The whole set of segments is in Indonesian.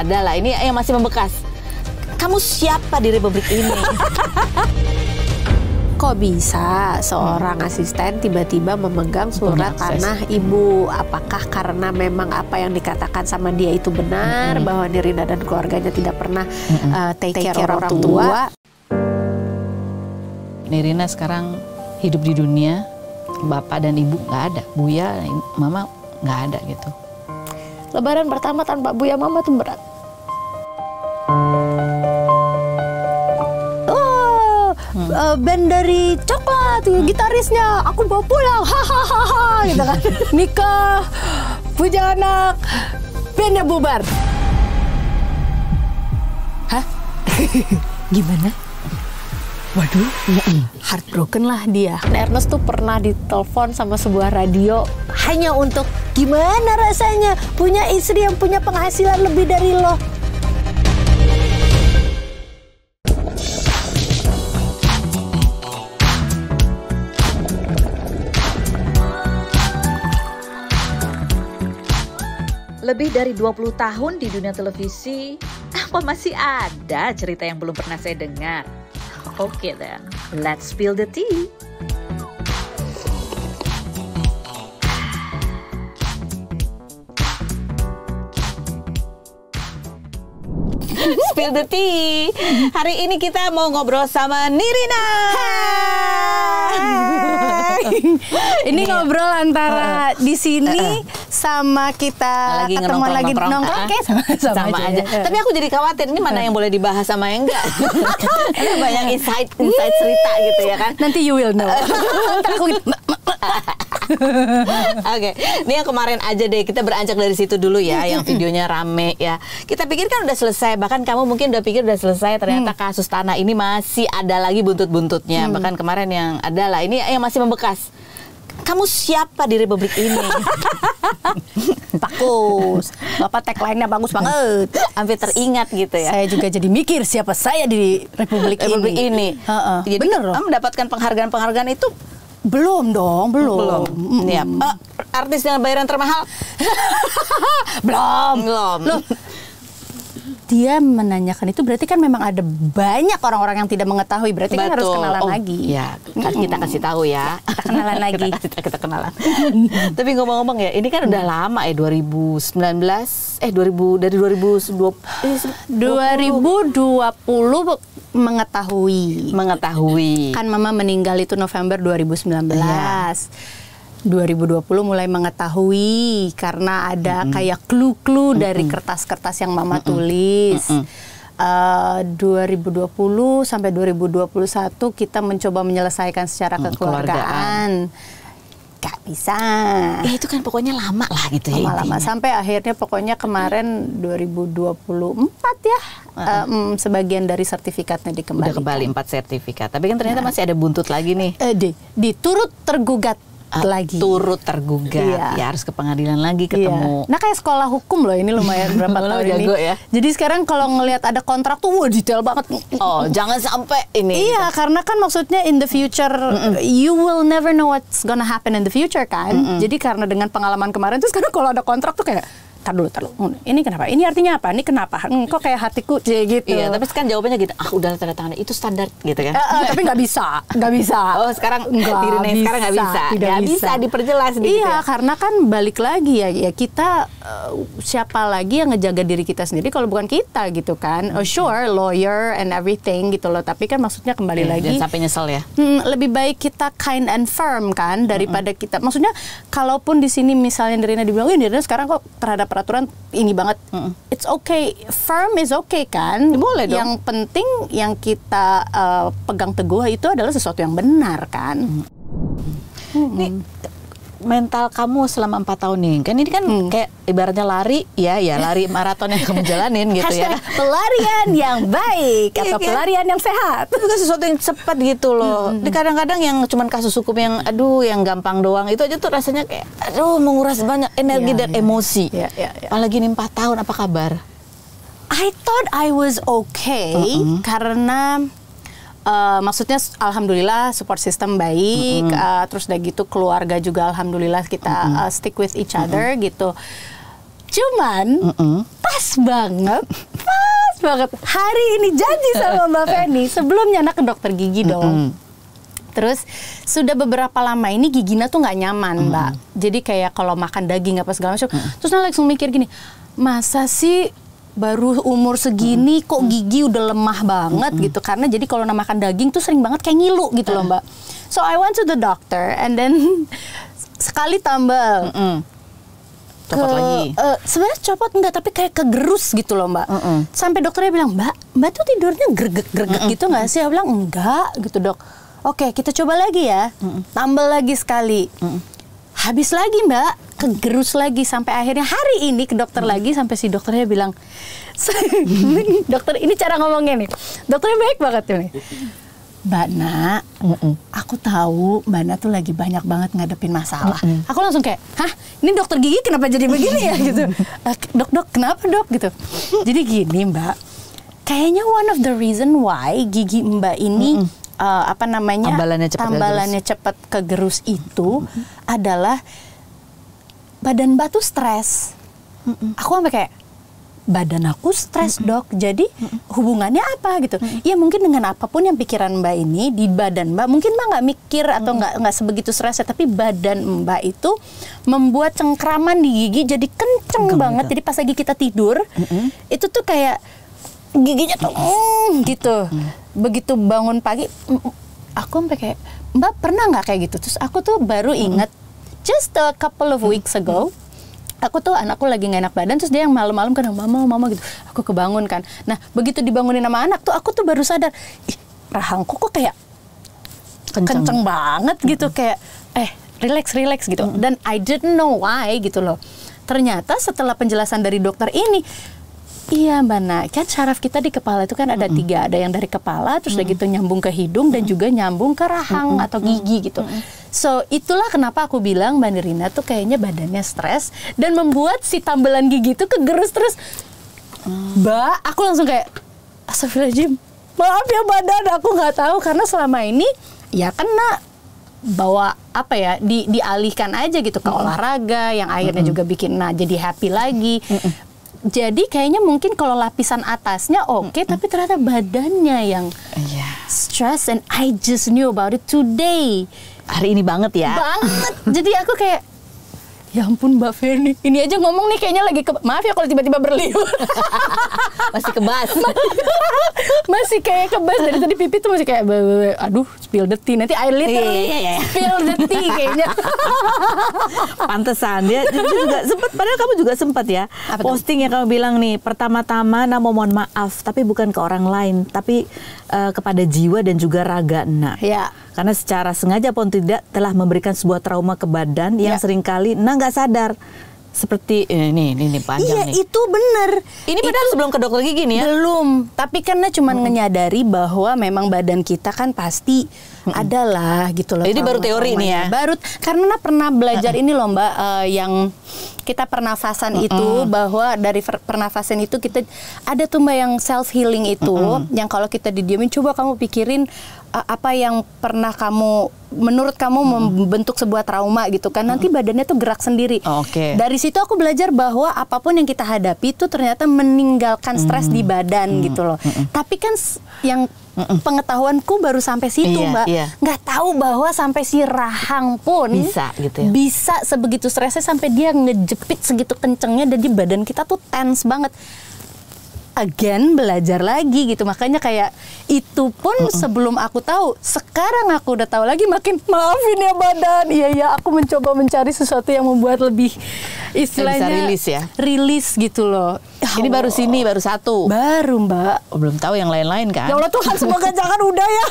adalah ini yang masih membekas. Kamu siapa di Republik ini? Kok bisa seorang asisten tiba-tiba memegang surat tanah ibu? Apakah karena memang apa yang dikatakan sama dia itu benar, bahwa Nirina dan keluarganya tidak pernah take care orang tua? Nirina sekarang hidup di dunia, bapak dan ibu nggak ada, Buya, mama nggak ada gitu. Lebaran pertama tanpa Buya mama tuh berat. Band dari Coklat, gitarisnya aku bawa pulang, hahaha, gitu kan. Nikah, punya anak, bandnya bubar. Hah? Gimana? Waduh, heartbroken lah dia. Ernest tuh pernah ditelepon sama sebuah radio hanya untuk gimana rasanya punya istri yang punya penghasilan lebih dari lo. Lebih dari 20 tahun di dunia televisi, apa masih ada cerita yang belum pernah saya dengar? Oke then, let's spill the tea. Spill the tea. Hari ini kita mau ngobrol sama Nirina. Ini ngobrol antara di sini sama kita lagi ketemuan lagi nongkrong, kayak sama aja. Tapi aku jadi khawatir ini mana yang boleh dibahas sama yang enggak. Ada banyak insight cerita gitu ya kan. Nanti you will know. Oke, ini yang kemarin aja deh, kita beranjak dari situ dulu ya, yang videonya rame ya. Kita pikir kan udah selesai, bahkan kamu mungkin udah pikir udah selesai, ternyata kasus tanah ini masih ada lagi buntut-buntutnya. Bahkan kemarin yang adalah ini yang masih membekas. Kamu siapa di Republik ini? Bagus, Bapak tagline-nya bagus banget. Hampir teringat gitu ya. Saya juga jadi mikir siapa saya di Republik ini. Jadi bener loh. Mendapatkan penghargaan-penghargaan itu belum dong, belum. Ya. Artis dengan bayaran termahal? Belum. Loh, dia menanyakan itu berarti kan memang ada banyak orang-orang yang tidak mengetahui, berarti kan harus kenalan lagi. Ya, kita kasih tahu ya. Kita kenalan lagi. kita kenalan. Tapi ngomong-ngomong ya, ini kan udah lama ya, 2019, dari 2020 mengetahui. Kan Mama meninggal itu November 2019. 2020 mulai mengetahui karena ada kayak clue-clue dari kertas-kertas yang Mama tulis. 2020 sampai 2021 kita mencoba menyelesaikan secara kekeluargaan. Gak bisa. Ya itu kan pokoknya lama lah gitu ya. Lama-lama sampai akhirnya pokoknya kemarin 2024 ya. Sebagian dari sertifikatnya dikembalikan. Udah kembali 4 sertifikat. Tapi kan ternyata masih ada buntut lagi nih. Diturut tergugat lagi. Turut tergugat. Ya harus ke pengadilan lagi ketemu. Nah kayak sekolah hukum loh ini lumayan berapa tahun ini. Ya. Jadi sekarang kalau ngelihat ada kontrak tuh wah detail banget. Oh jangan sampai ini. Iya gitu. Karena kan maksudnya in the future you will never know what's gonna happen in the future kan. Jadi karena dengan pengalaman kemarin tuh sekarang kalau ada kontrak tuh kayak tar dulu. Ini kenapa? Ini artinya apa? Ini kenapa? Kok kayak hatiku gitu. Iya, tapi kan jawabannya gitu. Udah tanda tangan itu standar gitu kan. Tapi nggak bisa. Oh, sekarang sekarang nggak bisa. Nggak bisa diperjelas gitu. Iya, karena kan balik lagi ya kita siapa lagi yang ngejaga diri kita sendiri kalau bukan kita gitu kan. Sure, lawyer and everything gitu loh. Tapi kan maksudnya kembali lagi. Jangan sampai nyesel ya. Lebih baik kita kind and firm kan daripada kita. Maksudnya kalaupun di sini misalnya Nirina dibilang, Nirina sekarang kok terhadap peraturan ini banget. It's okay, firm is okay kan? Boleh dong. Yang penting yang kita pegang teguh itu adalah sesuatu yang benar kan? Nih mental kamu selama 4 tahun nih kan ini kan kayak ibaratnya lari lari maraton yang kamu jalanin gitu ya. Pelarian yang baik atau pelarian yang sehat. Itu kan sesuatu yang cepat gitu loh. Kadang-kadang yang cuman kasus hukum yang yang gampang doang itu aja tuh rasanya kayak menguras banyak energi dan emosi. Apalagi nih 4 tahun, apa kabar? I thought I was okay karena maksudnya alhamdulillah support system baik, terus udah gitu keluarga juga alhamdulillah kita stick with each other gitu. Cuman pas banget hari ini janji sama Mbak Feni sebelumnya anak ke dokter gigi dong. Terus sudah beberapa lama ini giginya tuh nggak nyaman, Mbak. Jadi kayak kalau makan daging apa segala macam. Terus Nana langsung mikir gini, masa sih baru umur segini kok gigi udah lemah banget gitu. Karena jadi kalau makan daging tuh sering banget kayak ngilu gitu loh, Mbak. So I went to the doctor and then sekali tambal. Copot lagi. Sebenarnya copot enggak, tapi kayak kegerus gitu loh, Mbak. Sampai dokternya bilang, Mbak tuh tidurnya gregek gitu nggak sih? Aku bilang enggak gitu, Dok. Oke, kita coba lagi ya. Tambal lagi sekali. Habis lagi, Mbak, kegerus lagi sampai akhirnya hari ini ke dokter lagi sampai si dokternya bilang, dokter ini cara ngomongnya nih. Dokternya baik banget nih. Mbak Na, aku tahu Mbak Na tuh lagi banyak banget ngadepin masalah. Aku langsung kayak, hah? Ini dokter gigi kenapa jadi begini ya gitu? Dok, kenapa dok gitu? Jadi gini Mbak, kayaknya one of the reason why gigi Mbak ini tambalannya cepat kegerus itu adalah badan Mbak tuh stres. Aku sampai kayak, badan aku stres dok, jadi hubungannya apa gitu? Ya mungkin dengan apapun yang pikiran Mbak ini di badan Mbak, mungkin Mbak nggak mikir atau nggak sebegitu stresnya, tapi badan Mbak itu membuat cengkraman di gigi jadi kenceng banget. Jadi pas lagi kita tidur, itu tuh kayak giginya tuh gitu. Begitu bangun pagi, aku sampai kayak, Mbak pernah nggak kayak gitu? Terus aku tuh baru ingat just a couple of weeks ago. Aku tuh anakku lagi gak enak badan, terus dia yang malam-malam kan mama gitu, aku kebangun kan. Nah begitu dibangunin sama anak tuh aku tuh baru sadar, rahangku kok kayak kenceng banget gitu, kayak relax gitu. Dan I didn't know why gitu loh. Ternyata setelah penjelasan dari dokter ini, iya Mbak Na, kan syaraf kita di kepala itu kan ada 3, ada yang dari kepala, terus udah gitu nyambung ke hidung dan juga nyambung ke rahang atau gigi gitu. So itulah kenapa aku bilang Mbak Nirina tuh kayaknya badannya stres dan membuat si tambelan gigi itu kegerus terus. Mbak, aku langsung kayak, astagfirullahaladzim, maaf ya badan, aku nggak tahu karena selama ini ya kena bawa apa ya dialihkan aja gitu ke olahraga yang akhirnya juga bikin jadi happy lagi. Jadi kayaknya mungkin kalau lapisan atasnya oke, tapi ternyata badannya yang stress, and I just knew about it today. Hari ini banget ya. Banget. Jadi aku kayak, ya ampun Mbak Feni, ini aja ngomong nih kayaknya lagi maaf ya kalau tiba-tiba berliur. Masih kebas. Masih kayak kebas dari tadi pipi tuh masih kayak aduh spill the tea, nanti I literally spill the tea kayaknya. Pantesan dia juga sempat, padahal kamu juga sempat ya posting yang kamu bilang nih, pertama-tama Namo mohon maaf tapi bukan ke orang lain tapi kepada jiwa dan juga raga Nak. Ya. Karena secara sengaja pun tidak telah memberikan sebuah trauma ke badan yang seringkali nggak sadar. Seperti ini panjang nih. Iya itu bener. Ini padahal sebelum ke dokter gigi nih ya? Belum. Tapi karena cuma menyadari bahwa memang badan kita kan pasti adalah gitu loh. Ini baru teori nih ya? Baru, karena pernah belajar ini loh Mbak, yang kita pernafasan itu, bahwa dari pernafasan itu kita ada tuh Mbak yang self healing itu, yang kalau kita didiemin, coba kamu pikirin apa yang pernah menurut kamu membentuk sebuah trauma gitu kan, nanti badannya tuh gerak sendiri. Dari situ aku belajar bahwa apapun yang kita hadapi itu ternyata meninggalkan stres di badan gitu loh. Tapi kan yang pengetahuanku baru sampai situ Mbak, nggak tahu bahwa sampai si rahang pun bisa gitu ya, bisa sebegitu stresnya sampai dia ngejepit segitu kencengnya dan di badan kita tuh tense banget. Again belajar lagi gitu, makanya kayak itu pun sebelum aku tahu, sekarang aku udah tahu lagi, makin maafin ya badan. Iya aku mencoba mencari sesuatu yang membuat lebih istilahnya bisa rilis gitu loh. Ini baru satu baru Mbak, belum tahu yang lain-lain kan. Ya Allah Tuhan, semoga jangan udah ya.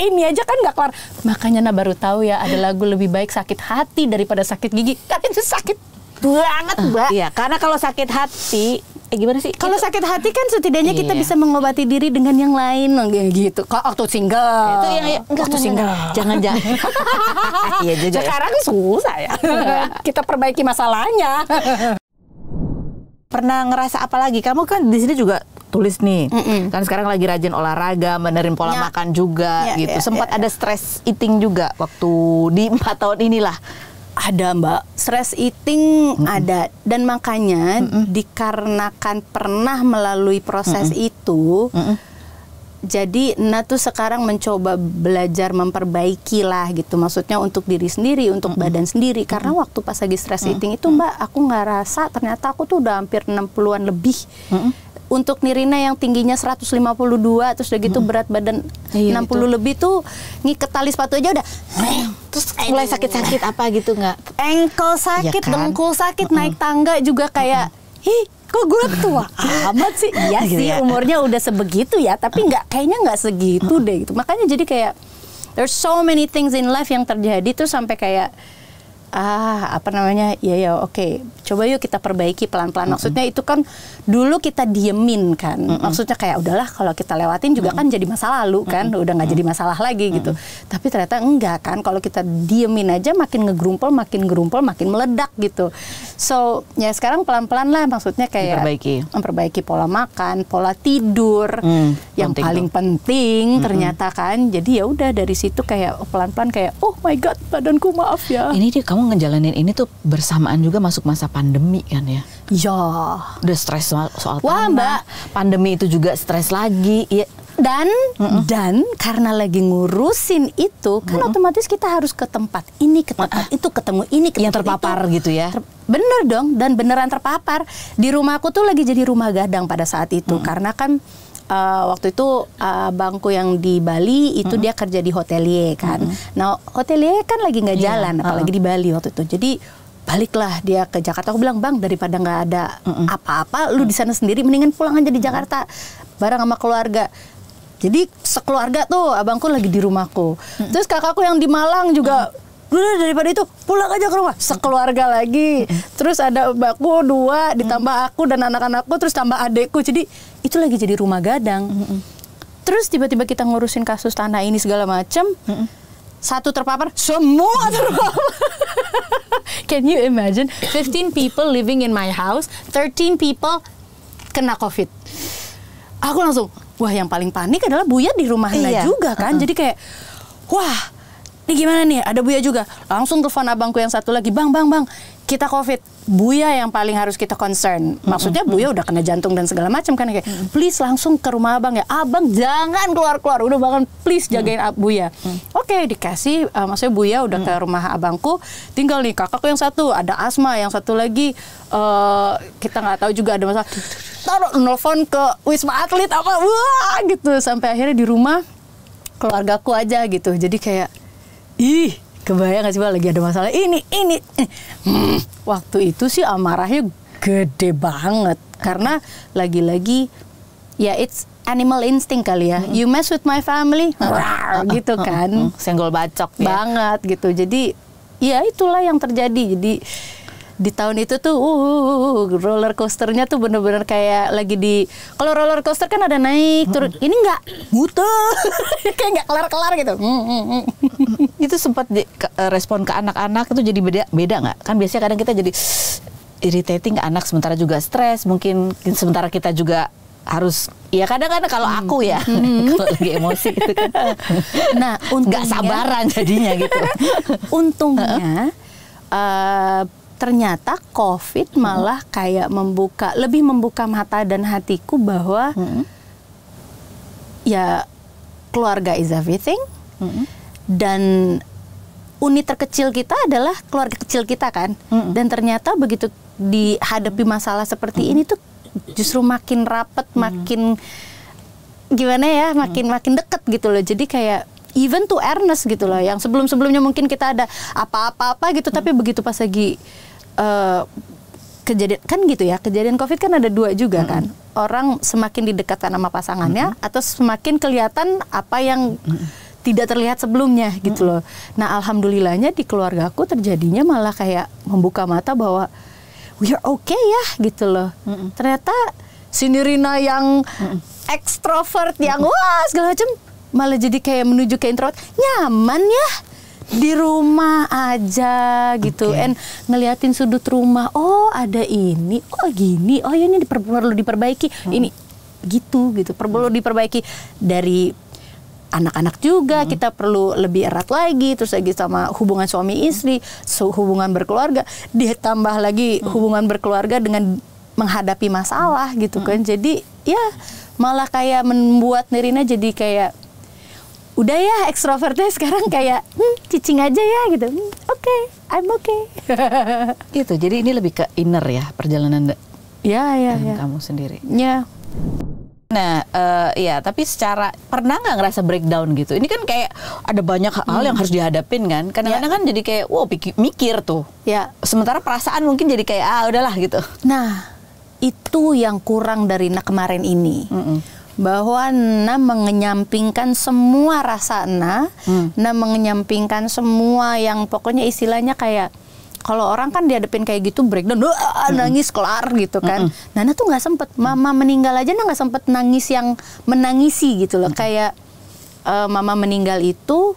Ini aja kan nggak kelar. Makanya baru tahu ya ada lagu lebih baik sakit hati daripada sakit gigi. Kan itu sakit banget Mbak. Iya, karena kalau sakit hati gimana sih? Kalau sakit hati kan setidaknya kita bisa mengobati diri dengan yang lain gitu. Kalau waktu single. Itu yang waktu single. Jangan. Iya juga. Sekarang susah ya. Kita perbaiki masalahnya. Pernah ngerasa apa lagi? Kamu kan di sini juga tulis nih. Kan sekarang lagi rajin olahraga, benerin pola makan juga gitu. Sempat ada stress eating juga waktu di 4 tahun inilah. Ada Mbak, stress eating ada, dan makanya dikarenakan pernah melalui proses itu, jadi tuh sekarang mencoba belajar memperbaiki lah gitu, maksudnya untuk diri sendiri, untuk badan sendiri, karena waktu pas lagi stress eating itu Mbak, aku nggak rasa ternyata aku tuh udah hampir 60-an lebih. Untuk Nirina yang tingginya 152, terus udah gitu berat badan 60 lebih tuh, ngiket tali sepatu aja udah. Terus mulai sakit-sakit apa gitu nggak? Ankle sakit, Ya kan? dengkul sakit, naik tangga juga kayak, kok gue tua amat sih? Iya sih, umurnya udah sebegitu ya, tapi kayaknya nggak segitu deh gitu. Makanya jadi kayak, there's so many things in life yang terjadi tuh sampai kayak, oke, coba yuk kita perbaiki pelan-pelan. Maksudnya itu kan dulu kita diemin kan, maksudnya kayak udahlah kalau kita lewatin juga kan jadi masa lalu kan, udah nggak jadi masalah lagi gitu. Tapi ternyata enggak kan, kalau kita diemin aja makin ngegerumpel, makin meledak gitu. So ya sekarang pelan-pelan lah, maksudnya kayak memperbaiki pola makan, pola tidur, yang paling penting ternyata kan. Jadi ya udah dari situ kayak pelan-pelan kayak, oh my god, badanku maaf ya. Ini dia kamu ngejalanin ini tuh bersamaan juga masuk masa pandemi kan ya? Ya. Udah stres soal tanah, pandemi itu juga stres lagi. Ya. Dan karena lagi ngurusin itu, kan otomatis kita harus ke tempat ini, ke tempat itu, ketemu ini, ketemu yang terpapar itu. gitu ya? Bener dong, dan beneran terpapar. Di rumahku tuh lagi jadi rumah gadang pada saat itu, karena kan waktu itu bangku yang di Bali itu dia kerja di hotelier kan. Nah hotelier kan lagi nggak jalan, apalagi di Bali waktu itu. Jadi baliklah dia ke Jakarta. Aku bilang, bang, daripada nggak ada apa-apa, lu di sana sendiri, mendingan pulang aja di Jakarta bareng sama keluarga. Jadi sekeluarga tuh abangku lagi di rumahku. Terus kakakku yang di Malang juga, udah daripada itu pulang aja ke rumah, sekeluarga lagi. Terus ada mbakku 2, ditambah aku dan anak-anakku, terus tambah adekku. Jadi itu lagi jadi rumah gadang. Terus tiba-tiba kita ngurusin kasus tanah ini segala macam. Satu terpapar, semua terpapar. Can you imagine? 15 people living in my house, 13 people kena COVID. Aku langsung, wah, yang paling panik adalah Buya di rumahnya juga kan. Jadi kayak, wah, ini gimana nih? Ada Buya juga. Langsung telepon abangku yang satu lagi, bang, kita COVID. Buya yang paling harus kita concern. Maksudnya Buya udah kena jantung dan segala macam kan, kayak, please langsung ke rumah abang ya. Abang jangan keluar-keluar. Udah bahkan please jagain Buya. Oke, dikasih. Maksudnya Buya udah ke rumah abangku. Tinggal nih kakakku yang satu ada asma, yang satu lagi kita nggak tahu juga ada masalah. Taruh nelfon ke Wisma Atlet apa, wah gitu. Sampai akhirnya di rumah keluargaku aja gitu. Jadi kayak, kebayang gak sih, lagi ada masalah ini. Waktu itu sih amarahnya gede banget. Karena lagi-lagi, ya it's animal instinct kali ya. You mess with my family, gitu kan. Senggol bacok ya. Banget gitu. Jadi, ya itulah yang terjadi. Jadi, di tahun itu tuh roller coasternya tuh bener-bener kayak lagi di, kalau roller coaster kan ada naik turun, ini enggak muter kayak nggak kelar-kelar gitu. Itu sempat respon ke anak-anak itu jadi beda nggak? Kan biasanya kadang kita jadi irritating ke anak, sementara juga stres, mungkin sementara kita juga harus, ya kadang-kadang kalau aku ya kalau lagi emosi gitu kan, nah untungnya nggak sabaran jadinya gitu. Untungnya ternyata COVID malah kayak lebih membuka mata dan hatiku bahwa ya keluarga is everything, dan unit terkecil kita adalah keluarga kecil kita kan. Dan ternyata begitu dihadapi masalah seperti ini tuh justru makin rapet, makin gimana ya, makin deket gitu loh. Jadi kayak even to Ernest gitu loh, yang sebelum-sebelumnya mungkin kita ada apa-apa gitu, tapi begitu pas lagi kejadian kan gitu ya, kejadian COVID kan ada 2 juga kan. Orang semakin didekatkan sama pasangannya atau semakin kelihatan apa yang tidak terlihat sebelumnya gitu loh. Nah alhamdulillahnya di keluargaku terjadinya malah kayak membuka mata bahwa we are okay ya gitu loh. Ternyata si Nirina yang ekstrovert yang wah segala macam malah jadi kayak menuju ke introvert, nyaman ya di rumah aja gitu. And ngeliatin sudut rumah, oh ada ini, oh gini, oh ya ini perlu diperbaiki, ini gitu perlu diperbaiki. Dari anak-anak juga, kita perlu lebih erat lagi, terus lagi sama hubungan suami istri, hubungan berkeluarga, ditambah lagi hubungan berkeluarga dengan menghadapi masalah gitu kan. Jadi ya malah kayak membuat Nirina jadi kayak udah ya extrovertnya sekarang kayak cicing aja ya gitu. Oke, I'm okay. Gitu. Jadi ini lebih ke inner ya perjalanan Ya. kamu sendiri. Ya. Nah, ya, tapi secara pernah nggak ngerasa breakdown gitu? Ini kan kayak ada banyak hal yang harus dihadapin kan. Kadang-kadang kan jadi kayak, wow, mikir tuh. Ya. Sementara perasaan mungkin jadi kayak, udahlah gitu. Nah, itu yang kurang dari Na kemarin ini. Bahwa Na mengenyampingkan semua rasa Na mengenyampingkan semua yang pokoknya istilahnya kayak, kalau orang kan dihadapin kayak gitu breakdown, nangis kelar gitu kan. Nana tuh nggak sempet, mama meninggal aja Nana nggak sempet nangis yang menangisi gitu loh. Kayak mama meninggal itu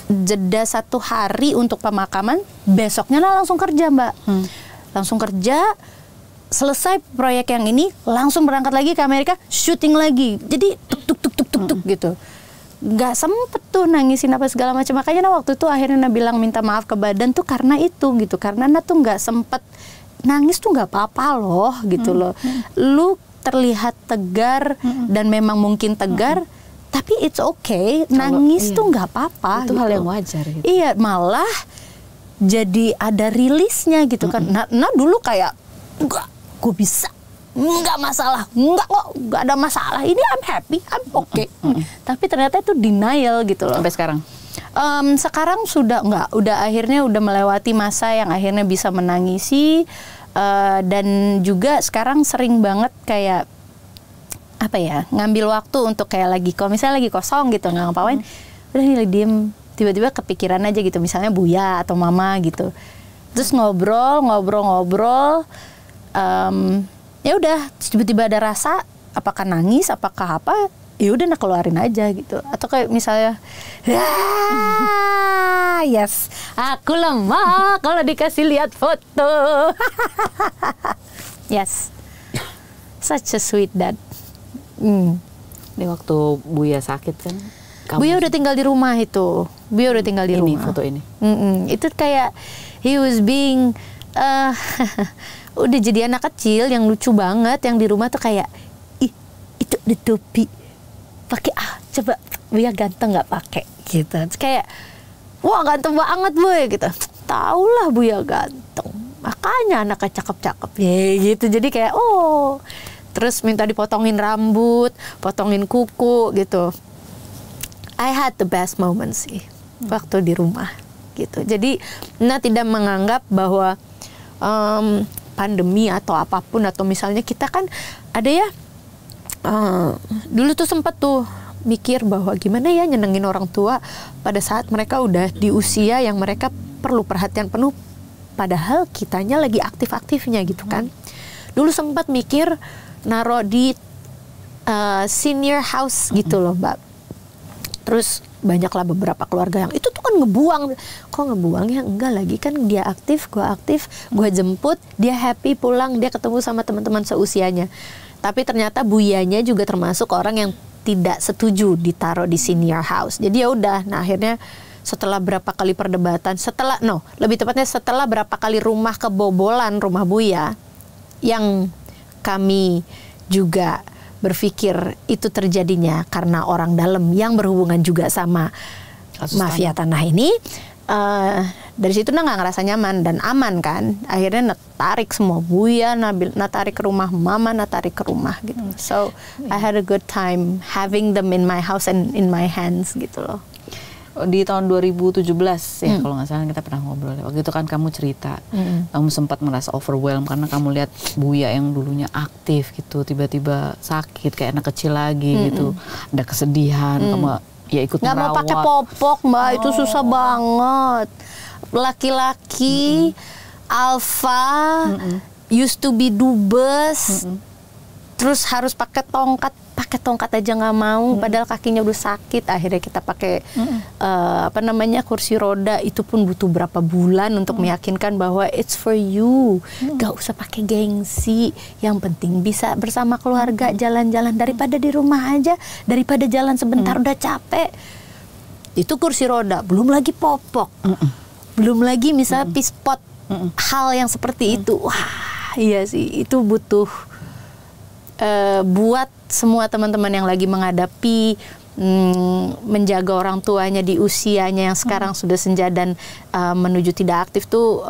jeda 1 hari untuk pemakaman, besoknya Nana langsung kerja Mbak, langsung kerja. Selesai proyek yang ini, langsung berangkat lagi ke Amerika, syuting lagi. Jadi tuk gitu. Nggak sempet tuh nangisin apa segala macam. Makanya waktu itu akhirnya Na bilang minta maaf ke badan tuh karena itu gitu. Karena Na tuh nggak sempet nangis tuh nggak apa-apa loh gitu loh. Lu terlihat tegar dan memang mungkin tegar, tapi it's okay. Nangis tuh nggak apa-apa. Itu gitu. hal yang wajar gitu. Iya, malah jadi ada rilisnya gitu kan. Nah dulu kayak enggak, gue bisa. Nggak masalah, nggak ada masalah. Ini I'm happy, I'm okay. Tapi ternyata itu denial gitu loh. Sampai sekarang? Sekarang sudah nggak, akhirnya udah melewati masa yang akhirnya bisa menangisi. Dan juga sekarang sering banget kayak apa ya, ngambil waktu untuk kayak lagi, kalau misalnya lagi kosong gitu nggak ngapain, udah nih diem, tiba-tiba kepikiran aja gitu, misalnya Buya atau Mama gitu. Terus ngobrol. Ya udah tiba-tiba ada rasa, apakah nangis, apakah apa, ya udah keluarin aja gitu. Atau kayak misalnya yes, aku lemah kalau dikasih lihat foto. Yes, such a sweet dad. Ini waktu Buya sakit kan, Buya udah tinggal di rumah itu. Buya udah tinggal di rumah. Ini foto ini. Itu kayak he was being udah jadi anak kecil yang lucu banget, yang di rumah tuh kayak, ih itu ada topi, pakai coba Buya ganteng nggak pakai gitu. Terus kayak, wah ganteng banget Buya gitu. Taulah Buya ganteng, makanya anaknya cakep-cakep ya gitu. Jadi kayak terus minta dipotongin rambut, potongin kuku gitu. I had the best moments sih waktu di rumah gitu. Jadi Na tidak menganggap bahwa pandemi atau apapun, atau misalnya kita kan ada ya dulu tuh sempet tuh mikir bahwa gimana ya nyenengin orang tua pada saat mereka udah di usia yang mereka perlu perhatian penuh, padahal kitanya lagi aktif-aktifnya gitu kan. Dulu sempat mikir naruh di senior house gitu loh Mbak. Terus banyaklah beberapa keluarga yang itu tuh kan ngebuang. Kok ngebuang ya? Enggak, lagi kan dia aktif, gue jemput, dia happy pulang, dia ketemu sama teman-teman seusianya. Tapi ternyata Buyanya juga termasuk orang yang tidak setuju ditaruh di senior house. Jadi ya udah, nah akhirnya setelah berapa kali perdebatan, lebih tepatnya setelah berapa kali rumah kebobolan rumah Buya, yang kami juga berpikir itu terjadinya karena orang dalam yang berhubungan juga sama mafia tanah ini. Dari situ nggak ngerasa nyaman dan aman kan. Akhirnya tarik semua Buya, tarik ke rumah Mama, tarik ke rumah gitu. So I had a good time having them in my house and in my hands gitu loh. Di tahun 2017 ya kalau nggak salah kita pernah ngobrol. Waktu itu kan kamu cerita kamu sempat merasa overwhelmed karena kamu lihat Buya yang dulunya aktif gitu tiba-tiba sakit kayak anak kecil lagi gitu. Ada kesedihan, kamu ya ikut nggak merawat. mau pakai popok Mbak, itu susah banget. Laki-laki alpha used to be dubes, terus harus pakai tongkat, pakai tongkat aja nggak mau, padahal kakinya udah sakit. Akhirnya kita pakai kursi roda. Itu pun butuh berapa bulan untuk meyakinkan bahwa it's for you. Gak usah pakai gengsi. Yang penting bisa bersama keluarga jalan-jalan, daripada di rumah aja, daripada jalan sebentar udah capek. Itu kursi roda, belum lagi popok, belum lagi misalnya pispot, hal yang seperti itu. Wah, iya sih, itu butuh buat semua teman-teman yang lagi menghadapi menjaga orang tuanya di usianya yang sekarang sudah senja dan menuju tidak aktif tuh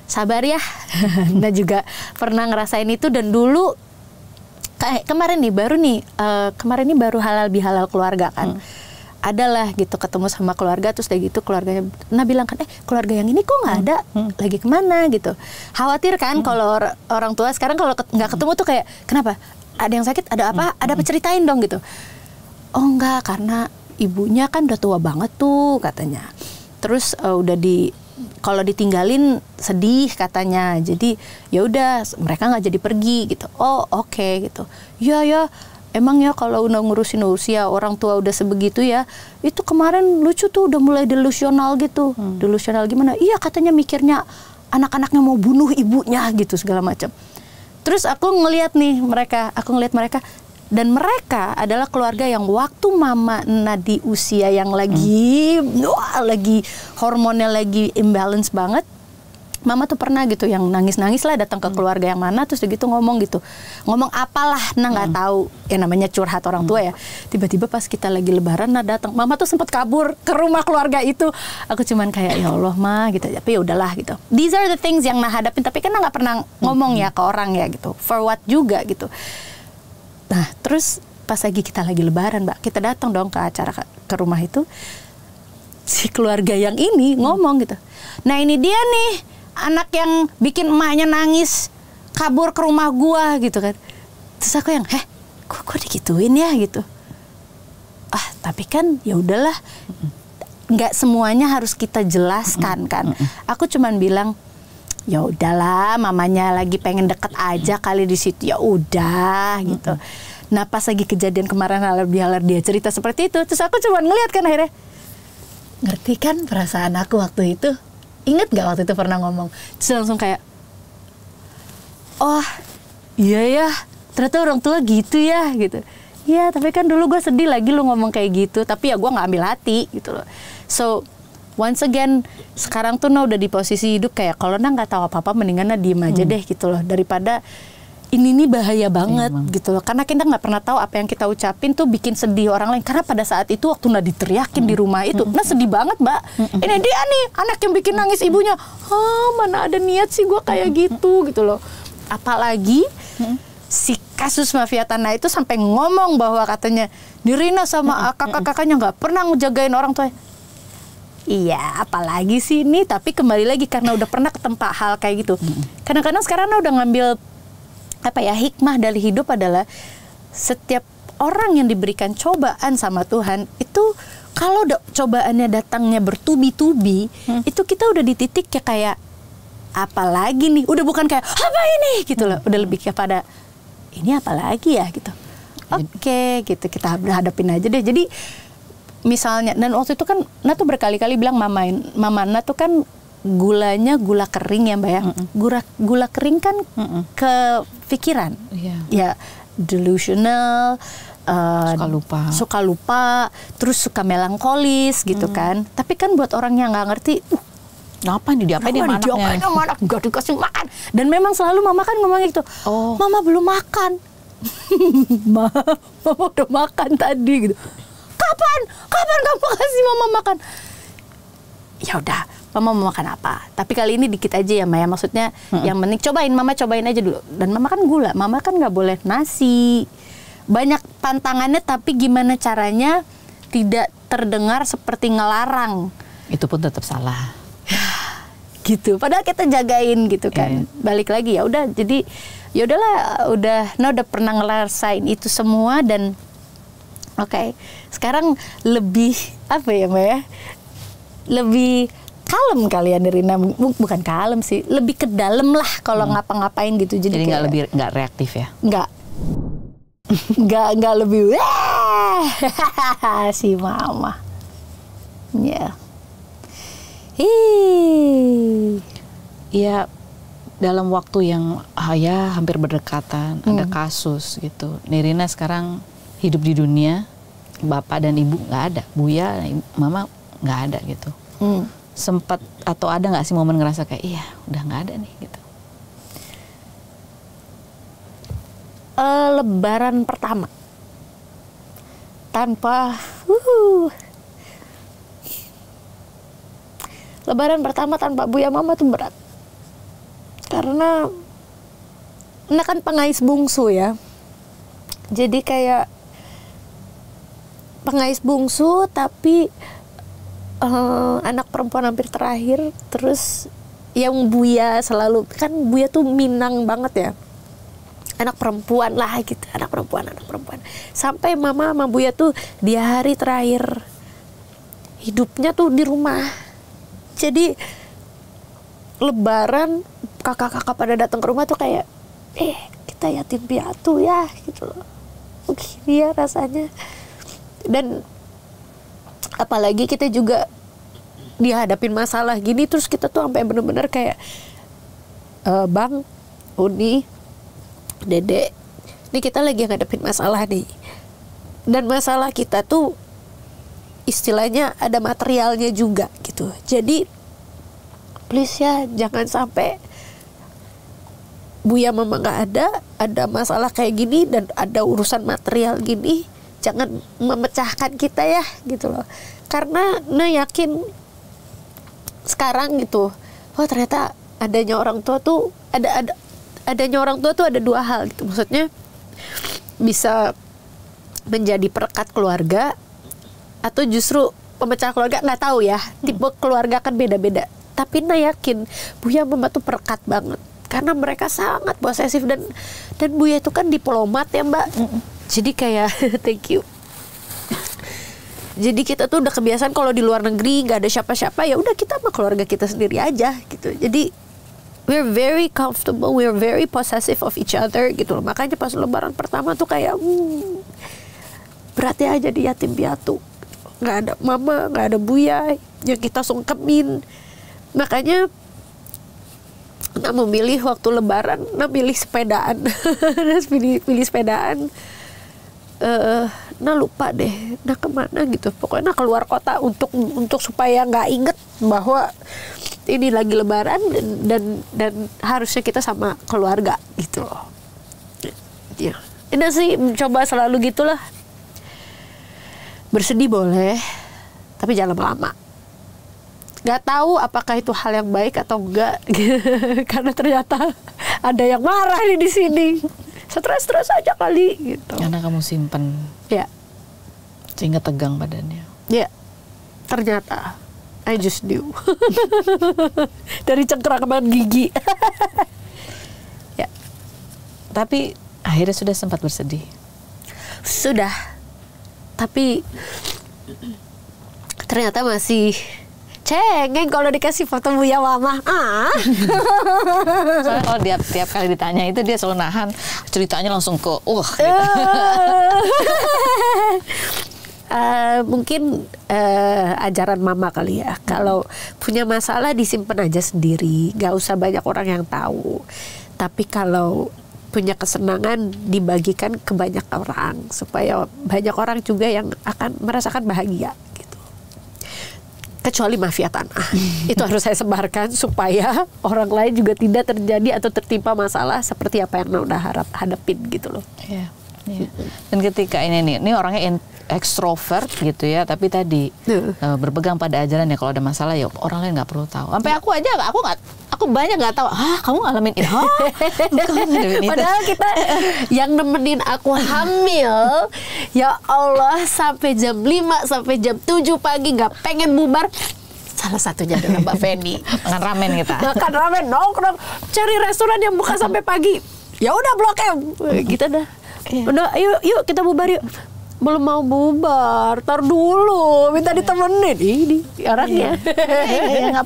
sabar ya. Nah juga pernah ngerasain itu, dan dulu kayak kemarin nih baru halal bihalal keluarga kan. Adalah gitu ketemu sama keluarga, terus udah gitu keluarganya bilang kan, keluarga yang ini kok nggak ada, lagi kemana gitu. Khawatir kan kalau orang tua sekarang kalau nggak ketemu tuh kayak, kenapa? Ada yang sakit, ada apa? Ada apa, ceritain dong gitu. Oh enggak, karena ibunya kan udah tua banget tuh katanya. Terus kalau ditinggalin sedih katanya. Jadi ya udah mereka nggak jadi pergi gitu. Oh oke gitu. Ya. Emang ya kalau udah ngurusin usia orang tua udah sebegitu ya. Itu kemarin lucu tuh udah mulai delusional gitu. Delusional gimana? Iya katanya mikirnya anak-anaknya mau bunuh ibunya gitu segala macam. Terus aku ngelihat mereka. Dan mereka adalah keluarga yang waktu mama di usia yang lagi hormonnya lagi imbalance banget. Mama tuh pernah gitu yang nangis-nangis lah datang ke keluarga yang mana, terus gitu ngomong apalah, nggak tahu ya, namanya curhat orang tua ya. Tiba-tiba pas kita lagi lebaran datang, mama tuh sempat kabur ke rumah keluarga itu. Aku cuman kayak ya Allah mah gitu, tapi ya udahlah gitu. These are the things yang hadapin, tapi kan nggak pernah ngomong ya ke orang ya gitu. For what juga gitu. Nah terus pas kita lagi lebaran Mbak, kita datang dong ke acara ke rumah itu. Si keluarga yang ini ngomong gitu. Nah ini dia nih anak yang bikin emaknya nangis kabur ke rumah gua gitu kan. Terus aku yang kok digituin ya gitu. Tapi kan ya udahlah, nggak semuanya harus kita jelaskan kan. Aku cuman bilang ya udahlah, mamanya lagi pengen deket aja kali di situ, ya udah gitu. Nah pas lagi kejadian kemarin halal dia cerita seperti itu, terus aku cuman ngeliat kan akhirnya, ngerti kan perasaan aku waktu itu. Ingat gak waktu itu pernah ngomong? Terus langsung kayak, oh iya ya, ternyata orang tua gitu ya gitu. Ya tapi kan dulu gue sedih lagi lu ngomong kayak gitu, tapi ya gue gak ambil hati gitu loh. So once again, sekarang tuh udah di posisi hidup kayak kalau gak tahu apa-apa mendingan diem aja deh gitu loh, daripada ini bahaya banget gitu loh. Karena kita nggak pernah tahu apa yang kita ucapin tuh bikin sedih orang lain. Karena pada saat itu waktu diteriakin di rumah itu, sedih banget Mbak. Ini dia nih anak yang bikin nangis ibunya. Mana ada niat sih gue kayak gitu loh. Apalagi si kasus mafia tanah itu sampai ngomong bahwa katanya Nirina sama kakak-kakaknya nggak pernah ngejagain orang tua. Iya, apalagi sih ini. Tapi kembali lagi karena udah pernah ketempa hal kayak gitu. Kadang-kadang sekarang udah ngambil hikmah dari hidup adalah setiap orang yang diberikan cobaan sama Tuhan itu kalau cobaannya datangnya bertubi-tubi, itu kita udah di titik kayak apalagi nih, udah bukan kayak apa ini gitu loh, udah lebih kepada ini apalagi ya gitu. Oke, gitu kita hadapin aja deh. Jadi misalnya, dan waktu itu kan Nat tuh berkali-kali bilang mama Nat tuh kan gulanya gula kering ya Mbak ya. Gula kering kan ke pikiran. Ya delusional, suka lupa, terus suka melankolis gitu kan. Tapi kan buat orang yang nggak ngerti, ngapain diapain sama anaknya? Gak dikasih makan. Dan memang selalu mama kan ngomongnya gitu, mama belum makan. Mama udah makan tadi gitu. Kapan kamu kasih mama makan? Ya udah, mama mau makan apa? Tapi kali ini dikit aja ya Maya. Maksudnya yang penting mama cobain aja dulu. Dan mama kan gula, mama kan nggak boleh nasi. Banyak pantangannya, tapi gimana caranya tidak terdengar seperti ngelarang. Itu pun tetap salah. Gitu. Padahal kita jagain gitu kan. Balik lagi ya udah. Jadi ya udahlah, udah pernah ngerasain itu semua dan oke. Sekarang lebih apa ya Maya? Lebih kalem kalian Nirina, bukan kalem sih, lebih ke dalam lah kalau ngapa-ngapain gitu. Jadi nggak reaktif ya? Nggak. nggak lebih si mama. Ya. Iya, dalam waktu yang ya hampir berdekatan ada kasus gitu. Nirina sekarang hidup di dunia, bapak dan ibu nggak ada, Buya, mama nggak ada gitu. Sempat atau ada nggak sih momen ngerasa kayak iya udah nggak ada nih gitu? Lebaran pertama tanpa Lebaran pertama tanpa Buya Mama tuh berat. Karena ini kan pengais bungsu ya. Jadi kayak pengais bungsu tapi anak perempuan hampir terakhir. Terus yang Buya selalu, kan Buya tuh Minang banget ya. Anak perempuan lah gitu, anak perempuan. Sampai mama sama Buya tuh di hari terakhir hidupnya tuh di rumah. Jadi Lebaran kakak-kakak pada datang ke rumah tuh kayak kita yatim piatu ya gitu loh. Begini ya rasanya. Dan apalagi kita juga dihadapin masalah gini, terus kita tuh sampai bener-bener kayak Bang, Uni, Dede, ini kita lagi ngadepin masalah nih. Dan masalah kita tuh istilahnya ada materialnya juga gitu. Jadi please ya jangan sampai Buya Mama nggak ada masalah kayak gini dan ada urusan material gini, jangan memecahkan kita ya gitu loh. Karena yakin sekarang gitu, oh ternyata adanya orang tua tuh adanya orang tua tuh ada dua hal gitu. Maksudnya bisa menjadi perekat keluarga atau justru pemecah keluarga, nggak tahu ya. Tipe keluarga kan beda-beda. Tapi yakin Buya Mama tuh perekat banget. Karena mereka sangat posesif dan Buya itu kan diplomat ya Mbak. Jadi kayak thank you. Jadi kita tuh udah kebiasaan kalau di luar negeri nggak ada siapa-siapa, ya udah kita sama keluarga kita sendiri aja gitu. Jadi we're very comfortable, we're very possessive of each other gitu loh. Makanya pas Lebaran pertama tuh kayak beratnya aja di yatim piatu. Nggak ada mama, nggak ada Buya yang kita sungkemin. Makanya memilih waktu Lebaran, milih sepedaan. pilih sepedaan. Lupa deh, kemana gitu. Pokoknya keluar kota untuk supaya nggak inget bahwa ini lagi Lebaran dan harusnya kita sama keluarga gitu loh. Ya, ini sih coba selalu gitulah. Bersedih boleh, tapi jangan lama-lama. Gak tahu apakah itu hal yang baik atau enggak, karena ternyata ada yang marah nih di sini. Stres aja kali gitu. Karena kamu simpen. Ya. Sehingga tegang badannya. Ya. Ternyata I just knew. Dari cengkeraman gigi. Ya. Tapi akhirnya sudah sempat bersedih. Sudah. Tapi ternyata masih cengeng kalau dikasih foto Buya Mama. Soalnya kalau tiap kali ditanya itu dia selalu nahan, ceritanya langsung ke gitu. Mungkin ajaran mama kali ya. Kalau punya masalah disimpan aja sendiri, gak usah banyak orang yang tahu. Tapi kalau punya kesenangan dibagikan ke banyak orang, supaya banyak orang juga yang akan merasakan bahagia gitu. Kecuali mafia tanah. Itu harus saya sebarkan supaya orang lain juga tidak terjadi atau tertimpa masalah seperti apa yang udah hadapin gitu loh. Iya. Dan ketika ini orangnya ekstrovert gitu ya, tapi tadi berpegang pada ajaran ya, kalau ada masalah ya orang lain nggak perlu tahu. Sampai aku banyak nggak tahu. Kamu ngalamin ini? Padahal kita yang nemenin aku hamil, ya Allah, sampai jam 5 sampai jam 7 pagi nggak pengen bubar. Salah satunya adalah Mbak Feni. Makan ramen kita. Makan ramen, nongkrong, cari restoran yang buka sampai pagi. Ya udah Blok M, kita dah. Udah, yuk kita bubar yuk. belum mau bubar, tar dulu, minta ditemenin. Ini orangnya. Nggak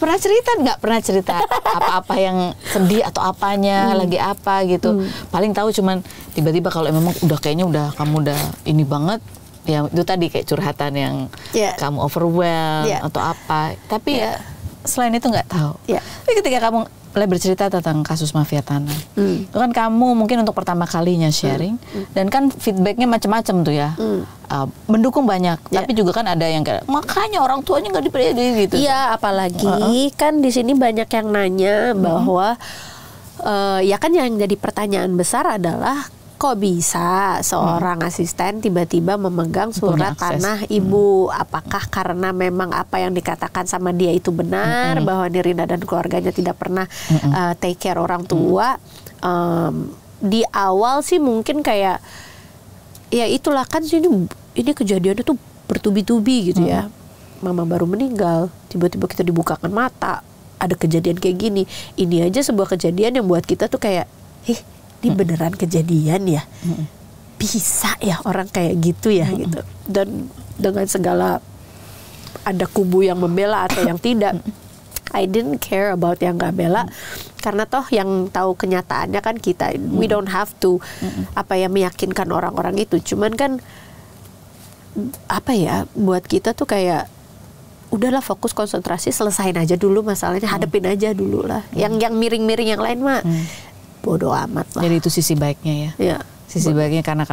pernah cerita apa-apa yang sedih atau apanya, lagi apa gitu. Paling tahu cuman tiba-tiba kalau memang kamu udah ini banget, ya itu tadi kayak curhatan yang kamu overwhelmed atau apa. Tapi ya selain itu nggak tahu. Tapi ketika kamu mulai bercerita tentang kasus mafia tanah, itu kan kamu mungkin untuk pertama kalinya sharing, dan kan feedbacknya macam-macam tuh ya, mendukung banyak, tapi juga kan ada yang kayak makanya orang tuanya nggak dipercaya gitu. Iya, apalagi kan di sini banyak yang nanya bahwa ya kan yang jadi pertanyaan besar adalah kok bisa seorang asisten tiba-tiba memegang surat tanah ibu? Apakah karena memang apa yang dikatakan sama dia itu benar, bahwa Nirina dan keluarganya tidak pernah take care orang tua? Di awal sih mungkin kayak ya itulah kan ini kejadiannya tuh bertubi-tubi gitu ya. Mama baru meninggal, tiba-tiba kita dibukakan mata, ada kejadian kayak gini. Ini aja sebuah kejadian yang buat kita tuh kayak, ini beneran kejadian ya, bisa ya orang kayak gitu ya gitu. Dan dengan segala ada kubu yang membela atau yang tidak, I didn't care about yang gak bela, karena toh yang tahu kenyataannya kan kita. We don't have to meyakinkan orang-orang itu. Cuman kan buat kita tuh kayak udahlah, fokus, konsentrasi, selesain aja dulu masalahnya, hadepin aja dulu lah. Yang miring-miring yang lain mah bodoh amat lah. Jadi itu sisi baiknya ya. Sisi baiknya karena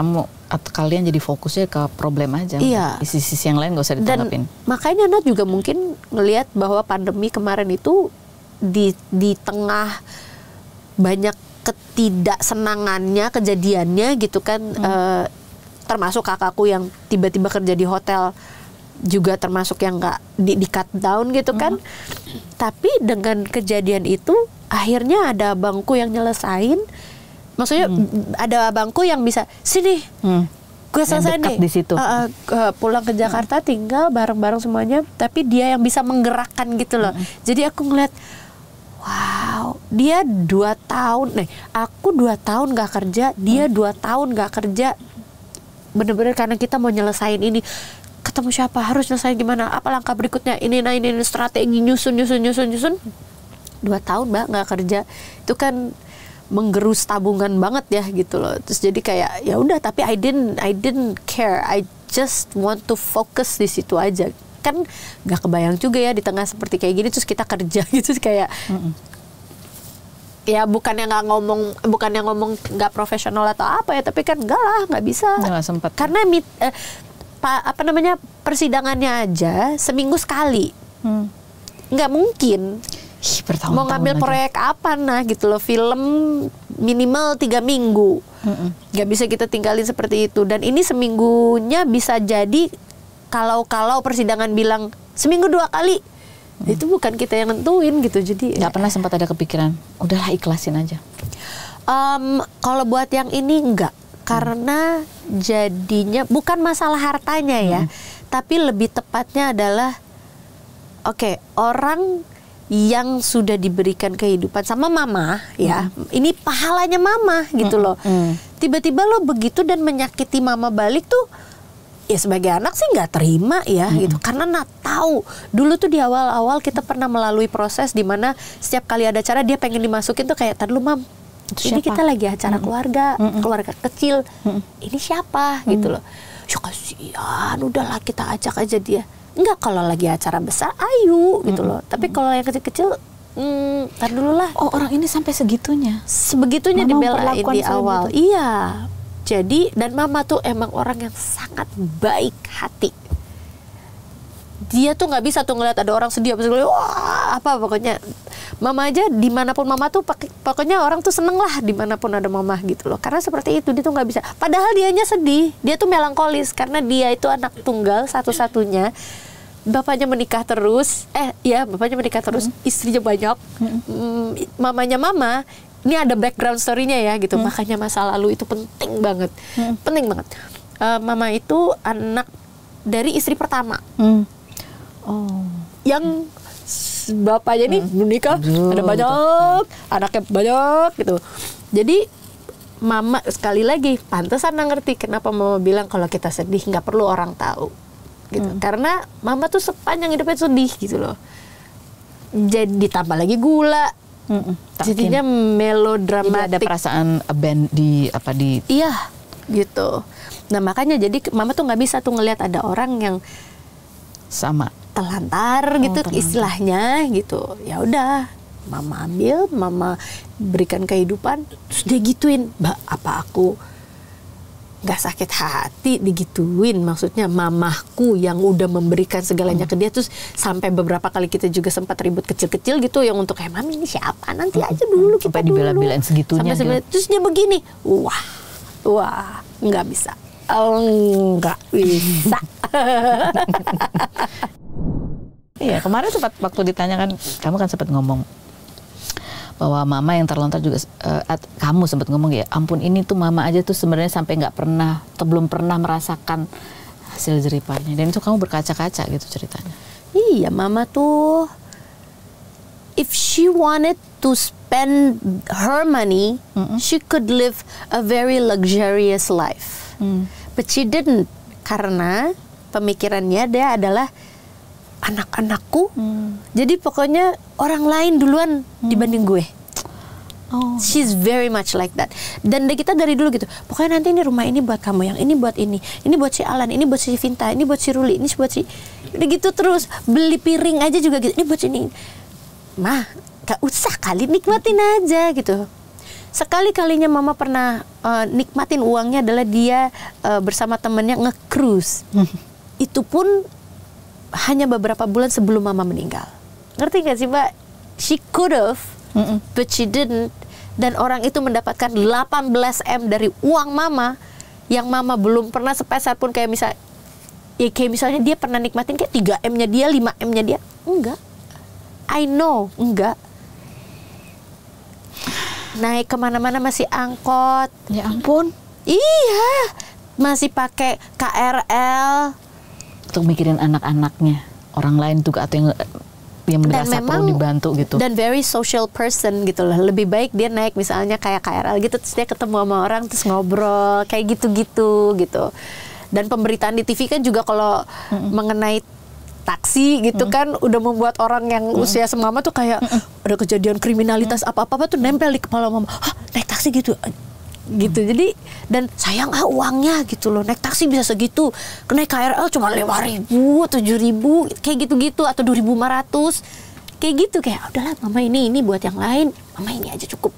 kalian jadi fokusnya ke problem aja. Iya. Sisi yang lain gak usah ditanggapin. Dan makanya Nat juga mungkin ngelihat bahwa pandemi kemarin itu di tengah banyak ketidaksenangannya, kejadiannya gitu kan, termasuk kakakku yang tiba-tiba kerja di hotel juga termasuk yang nggak di cut down gitu kan. Tapi dengan kejadian itu akhirnya ada abangku yang nyelesain. Maksudnya ada abangku yang bisa sini, gue selesai nih. Di situ. Pulang ke Jakarta tinggal bareng-bareng semuanya. Tapi dia yang bisa menggerakkan gitu loh. Jadi aku ngeliat, wow, dia 2 tahun. Aku 2 tahun gak kerja, dia 2 tahun gak kerja. Bener-bener karena kita mau nyelesain ini. Ketemu siapa, harus nyelesain gimana, apa langkah berikutnya, ini strategi, nyusun 2 tahun mbak nggak kerja, itu kan menggerus tabungan banget ya gitu loh. Terus jadi kayak ya udah, tapi I didn't care, I just want to focus di situ aja. Kan nggak kebayang juga ya di tengah seperti kayak gini terus kita kerja gitu kayak ya bukannya ngomong nggak profesional atau apa ya, tapi kan enggak lah, nggak bisa, nggak sempat karena persidangannya aja seminggu sekali, nggak mungkin. Mau ngambil proyek apa gitu loh, film minimal 3 minggu, nggak bisa kita tinggalin seperti itu. Dan ini seminggunya bisa jadi kalau persidangan bilang seminggu 2 kali, itu bukan kita yang nentuin gitu. Jadi nggak pernah sempat ada kepikiran udahlah ikhlasin aja. Kalau buat yang ini enggak, karena jadinya bukan masalah hartanya ya, tapi lebih tepatnya adalah orang yang sudah diberikan kehidupan sama mama ya, ini pahalanya mama gitu loh. Tiba-tiba lo begitu dan menyakiti mama balik tuh, ya sebagai anak sih nggak terima ya gitu, karena tahu dulu tuh di awal-awal kita pernah melalui proses di mana setiap kali ada acara dia pengen dimasukin tuh kayak, tar dulu mam, ini kita lagi acara keluarga kecil, ini siapa gitu loh. Ya kasihan, udahlah kita ajak aja dia. Enggak, kalau lagi acara besar ayo gitu loh. Tapi kalau yang kecil-kecil, tar dulu lah. Oh, orang ini sampai segitunya dibelain di awal. Iya. Jadi, dan mama tuh emang orang yang sangat baik hati. Dia tuh nggak bisa tuh ngeliat ada orang sedih wah apa, pokoknya mama aja dimanapun mama tuh pokoknya orang tuh seneng lah dimanapun ada mama gitu loh. Karena seperti itu dia tuh nggak bisa. Padahal dianya sedih, dia tuh melankolis karena dia itu anak tunggal satu-satunya. Bapaknya menikah terus, bapaknya menikah terus, istrinya banyak, mamanya mama. Ini ada background story-nya ya gitu. Makanya masa lalu itu penting banget, penting banget. Mama itu anak dari istri pertama. Yang bapaknya ini menikah, ada banyak, anaknya banyak gitu. Jadi mama sekali lagi pantesan ngerti kenapa mama bilang kalau kita sedih nggak perlu orang tahu gitu. Karena mama tuh sepanjang hidupnya sedih gitu loh. Jadi ditambah lagi gula. Jadinya melodramatik. Jadi ada perasaan abandon di Iya gitu. Nah makanya jadi mama tuh nggak bisa tuh ngelihat ada orang yang sama telantar gitu istilahnya gitu. Ya udah, mama ambil, mama berikan kehidupan, terus dia gituin, Mbak, apa aku nggak sakit hati digituin? Maksudnya mamahku yang udah memberikan segalanya ke dia, terus sampai beberapa kali kita juga sempat ribut kecil-kecil gitu, yang untuk kayak mami ini siapa, nanti aja dulu kita sampai dibela-belain segitunya. Sampai terus dia begini, wah nggak bisa, nggak bisa. Iya, kemarin sempat waktu ditanyakan, kamu kan sempat ngomong bahwa mama yang terlontar juga, kamu sempat ngomong ya, ampun ini tuh mama aja tuh sebenarnya sampai nggak pernah atau belum pernah merasakan hasil jeripayanya, dan itu kamu berkaca-kaca gitu ceritanya. Iya, mama tuh if she wanted to spend her money, she could live a very luxurious life, but she didn't, karena pemikirannya dia adalah anak-anakku, jadi pokoknya orang lain duluan dibanding gue. She's very much like that. Dan kita dari dulu gitu, pokoknya nanti ini rumah ini buat kamu, yang ini buat ini buat si Alan, ini buat si Vinta, ini buat si Ruli, ini buat si, udah gitu terus. Beli piring aja juga gitu, ini buat ini. Mah, gak usah kali, nikmatin aja gitu. Sekali-kalinya mama pernah nikmatin uangnya adalah dia bersama temennya nge-cruise. Itu pun hanya beberapa bulan sebelum mama meninggal. Ngerti gak sih, Mbak? She could have, but she didn't. Dan orang itu mendapatkan 18 M dari uang mama, yang mama belum pernah sepeser pun. Kayak misalnya dia pernah nikmatin kayak 3 M-nya dia, 5 M-nya dia. Enggak. I know, enggak. Naik kemana-mana masih angkot. Ya ampun. Iya, masih pakai KRL. Untuk mikirin anak-anaknya, orang lain tuh atau yang merasa perlu dibantu gitu. Dan very social person gitu loh. Lebih baik dia naik misalnya kayak KRL gitu, terus dia ketemu sama orang terus ngobrol kayak gitu-gitu gitu. Dan pemberitaan di TV kan juga kalau mengenai taksi gitu kan udah membuat orang yang usia semama tuh kayak ada kejadian kriminalitas apa-apa tuh nempel di kepala mama. Hah, naik taksi gitu. Gitu, jadi dan sayang uangnya gitu loh, naik taksi bisa segitu, naik KRL cuma 5.000, 7.000 kayak gitu-gitu, atau 2.500 kayak gitu, kayak udahlah mama ini buat yang lain, mama ini aja cukup.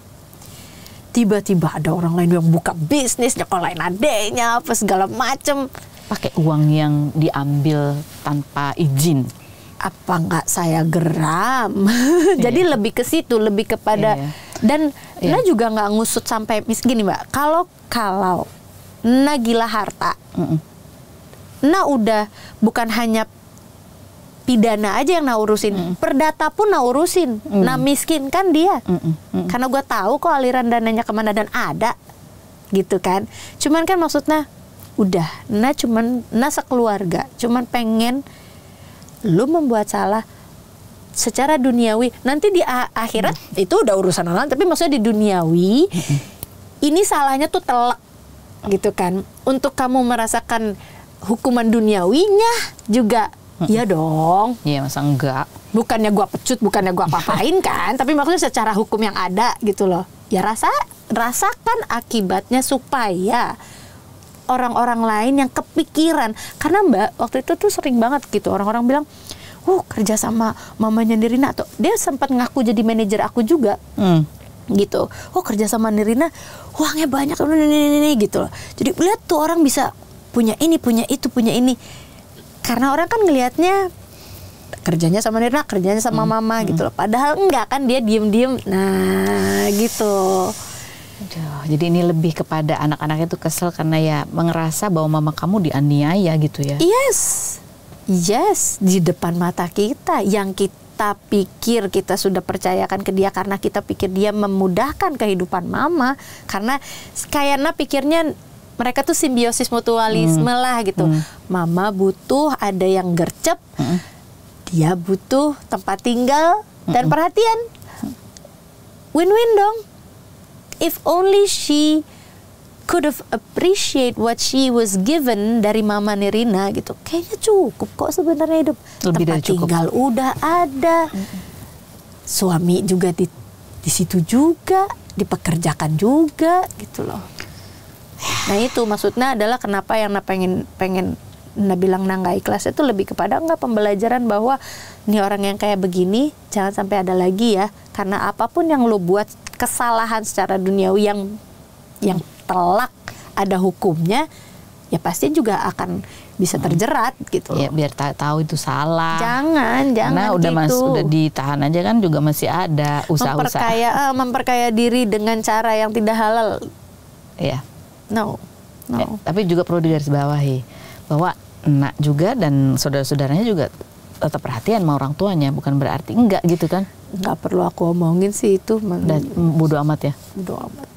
Tiba-tiba ada orang lain yang buka bisnis, nyekolahin adeknya apa segala macem, pakai uang yang diambil tanpa izin. Apa nggak saya geram? Jadi lebih ke situ, lebih kepada dan Nah juga nggak ngusut sampai gini, Mbak. Kalau Nah gila harta, Nah udah bukan hanya pidana aja yang Nah urusin, perdata pun Nah urusin. Nah miskin kan dia, karena gue tahu kok aliran dananya kemana dan ada, gitu kan. Cuman kan maksudnya udah, Nah sekeluarga cuman pengen lu membuat salah secara duniawi, nanti di akhirat itu udah urusan Allah, tapi maksudnya di duniawi ini salahnya tuh telak gitu kan, untuk kamu merasakan hukuman duniawinya juga. Iya dong. Iya, masa enggak? Bukannya gua pecut, bukannya gua apa-apain kan, tapi maksudnya secara hukum yang ada gitu loh. Ya rasakan akibatnya supaya orang-orang lain yang kepikiran. Karena Mbak, waktu itu tuh sering banget gitu orang-orang bilang, kerja sama mamanya Nirina, atau dia sempat ngaku jadi manajer aku juga, gitu. Kerja sama Nirina, uangnya banyak, ini gitu loh. Jadi lihat tuh orang bisa punya ini, punya itu, punya ini. Karena orang kan ngelihatnya kerjanya sama Nirina, kerjanya sama mama gitu loh. Padahal enggak kan, dia diem-diem. Nah, gitu. Jadi ini lebih kepada anak-anak itu kesel karena ya merasa bahwa mama kamu dianiaya gitu ya. Yes, di depan mata kita, yang kita pikir kita sudah percayakan ke dia karena kita pikir dia memudahkan kehidupan mama. Karena kayaknya pikirnya mereka tuh simbiosis mutualisme lah gitu. Mama butuh ada yang gercep, dia butuh tempat tinggal dan perhatian. Win-win dong. If only she could have appreciate what she was given dari mama Nirina gitu, kayaknya cukup kok sebenarnya hidup. Lebih dari Tempat cukup. tinggal udah ada, suami juga di situ juga, dipekerjakan juga gitu loh. Nah itu maksudnya adalah kenapa yang pengen Nah bilang nggak ikhlas itu lebih kepada pembelajaran bahwa nih orang yang kayak begini jangan sampai ada lagi ya, karena apapun yang lo buat kesalahan secara duniawi yang telak ada hukumnya, ya pasti juga akan bisa terjerat gitu. Ya biar tahu itu salah. Jangan Karena udah gitu. udah ditahan aja kan juga masih ada usaha-usaha. Memperkaya diri dengan cara yang tidak halal. Iya. No. Tapi juga perlu digarisbawahi bahwa Nak juga dan saudara-saudaranya juga tetap perhatian sama orang tuanya, bukan berarti enggak gitu kan? Nggak perlu aku omongin sih itu. Dan bodo amat ya? Bodo amat.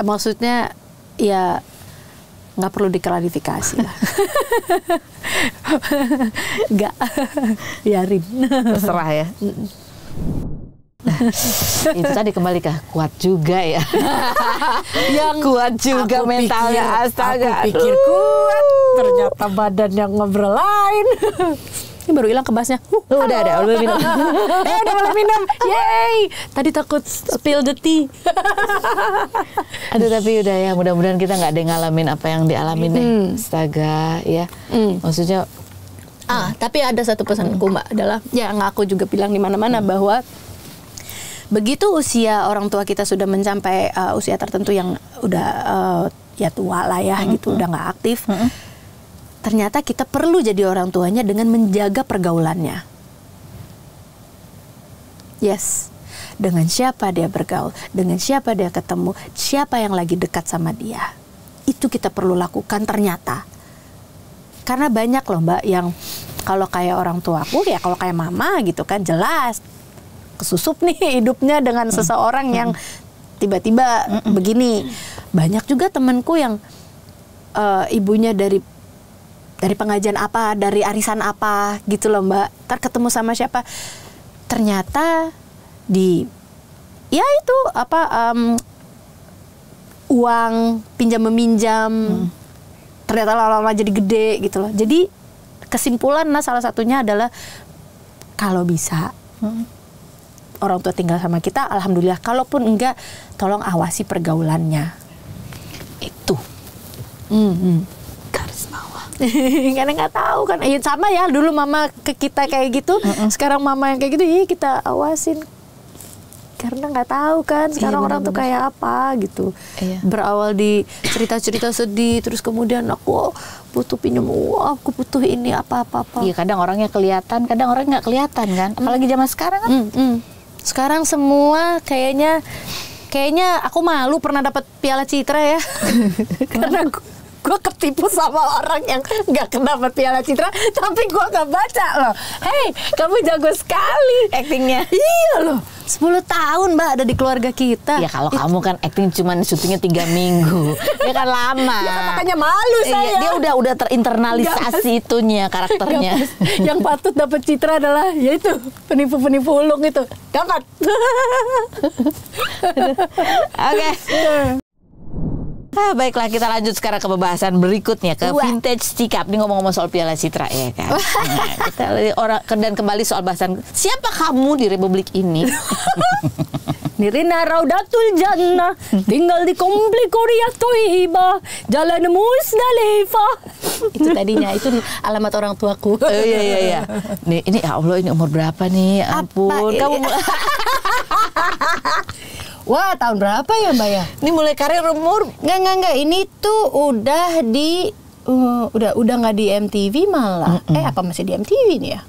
Maksudnya ya nggak perlu diklarifikasi lah. Nggak. Biarin. Terserah ya. Nah, itu tadi kembali ke kuat juga ya. Yang kuat juga mentalnya, astaga. Aku pikir kuat, ternyata badan yang ngobrol lain. Ini baru hilang kebasnya. Udah boleh minum. Udah boleh minum. Yeay. Tadi takut spill the tea. Aduh tapi udah ya, mudah-mudahan kita nggak ada yang ngalamin apa yang dialamin deh. Astaga ya. Maksudnya tapi ada satu pesanku Mbak adalah yang aku juga bilang di mana-mana bahwa begitu usia orang tua kita sudah mencapai usia tertentu yang udah ya tua lah ya gitu, udah nggak aktif, ternyata kita perlu jadi orang tuanya dengan menjaga pergaulannya. Yes, dengan siapa dia bergaul, dengan siapa dia ketemu, siapa yang lagi dekat sama dia, itu kita perlu lakukan ternyata. Karena banyak loh Mbak yang kalau kayak orang tuaku ya, kalau kayak mama gitu kan jelas kesusup nih hidupnya dengan seseorang yang tiba-tiba begini. Banyak juga temanku yang ibunya dari pengajian apa, dari arisan apa gitu loh Mbak. Ntar ketemu sama siapa, ternyata ya itu uang pinjam meminjam, ternyata lama-lama jadi gede gitu loh. Jadi kesimpulan salah satunya adalah kalau bisa orang tua tinggal sama kita, alhamdulillah. Kalaupun enggak, tolong awasi pergaulannya. Itu. garis bawah. Karena nggak tahu kan. Sama ya, dulu mama ke kita kayak gitu, sekarang mama yang kayak gitu, kita awasin. Karena nggak tahu kan sekarang orang tuh kayak apa gitu. Berawal di cerita-cerita sedih, terus kemudian aku butuh pinjam uang, aku butuh ini apa-apa. Iya, kadang orangnya kelihatan, kadang orangnya nggak kelihatan kan. Apalagi zaman sekarang kan. Sekarang semua kayaknya aku malu pernah dapat Piala Citra ya. Karena gue ketipu sama orang yang nggak dapat Piala Citra, tapi gue nggak baca loh. Hey, kamu jago sekali Actingnya. Iya loh, 10 tahun Mbak ada di keluarga kita. Ya kalau kamu kan acting cuman syutingnya 3 minggu. Ya kan lama. Ya makanya malu saya. Dia udah terinternalisasi itunya, karakternya. Yang patut dapat Citra adalah yaitu penipu-penipu ulung itu. Dapat. Oke. Baiklah, kita lanjut sekarang ke pembahasan berikutnya, ke vintage sikap. Ini ngomong-ngomong soal Piala Citra ya kan. Kita dan kembali soal bahasan siapa kamu di Republik ini. Nirina Raudatul Jannah, tinggal di komplek Korea Toiba, Jalan Musdalifah. Itu tadinya, itu alamat orang tuaku. Iya. Nih, ini ya Allah, ini umur berapa nih? Ampun, kamu Wah, tahun berapa ya Mbak ya? Ini mulai karir umur? Enggak. Ini tuh udah di udah nggak di MTV malah. Apa masih di MTV nih ya?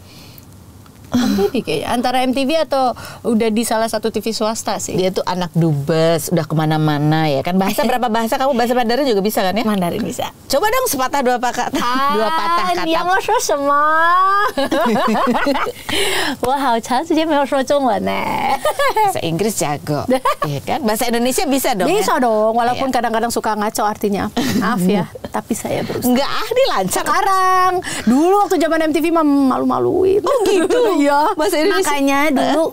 MTV kayaknya. Antara MTV atau udah di salah satu TV swasta sih. Dia tuh anak dubes, udah kemana-mana ya kan. Bahasa berapa bahasa kamu? Bahasa Mandarin juga bisa kan ya? Mandarin bisa. Coba dong sepatah dua patah kata. 你要说什么？我好长时间没有说中文呢。 Bahasa Inggris jago, ya kan? Bahasa Indonesia bisa dong? Bisa ya? dong, walaupun kadang-kadang suka ngaco artinya. Maaf ya, tapi saya berusaha. Enggak, dia lancar. Sekarang, dulu waktu zaman MTV mah malu-maluin. Oh gitu? Iya. Bahasa Indonesia. Makanya dulu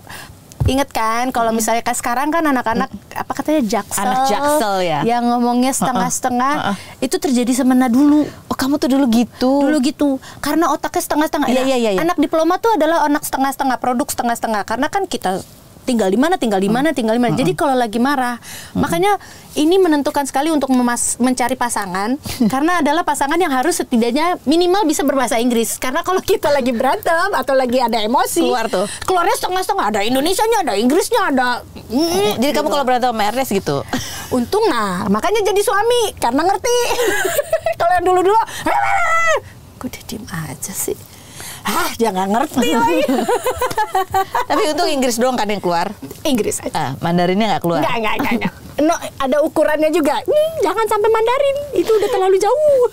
Ingat kan kalau misalnya kayak sekarang kan anak-anak apa katanya jaksel. Anak jaksel ya. Yang ngomongnya setengah-setengah. Itu terjadi semena dulu. Oh, kamu tuh dulu gitu. Dulu gitu. Karena otaknya setengah-setengah. Iya. Anak diploma tuh adalah anak setengah-setengah, produk setengah-setengah. Karena kan kita tinggal di mana. Jadi kalau lagi marah, makanya ini menentukan sekali untuk mencari pasangan karena adalah pasangan yang harus setidaknya minimal bisa berbahasa Inggris. Karena kalau kita lagi berantem atau lagi ada emosi, keluarnya setengah-setengah, ada Indonesianya, ada Inggrisnya, ada. Jadi kamu kalau berantem sama Ernest gitu. Untung makanya jadi suami karena ngerti. Kalau yang dulu-dulu, gue udah diem aja sih. Jangan ngerti lagi. Tapi untung Inggris doang kan yang keluar. Inggris aja. Mandarinnya nggak keluar. Enggak. No, ada ukurannya juga. Jangan sampai Mandarin, itu udah terlalu jauh.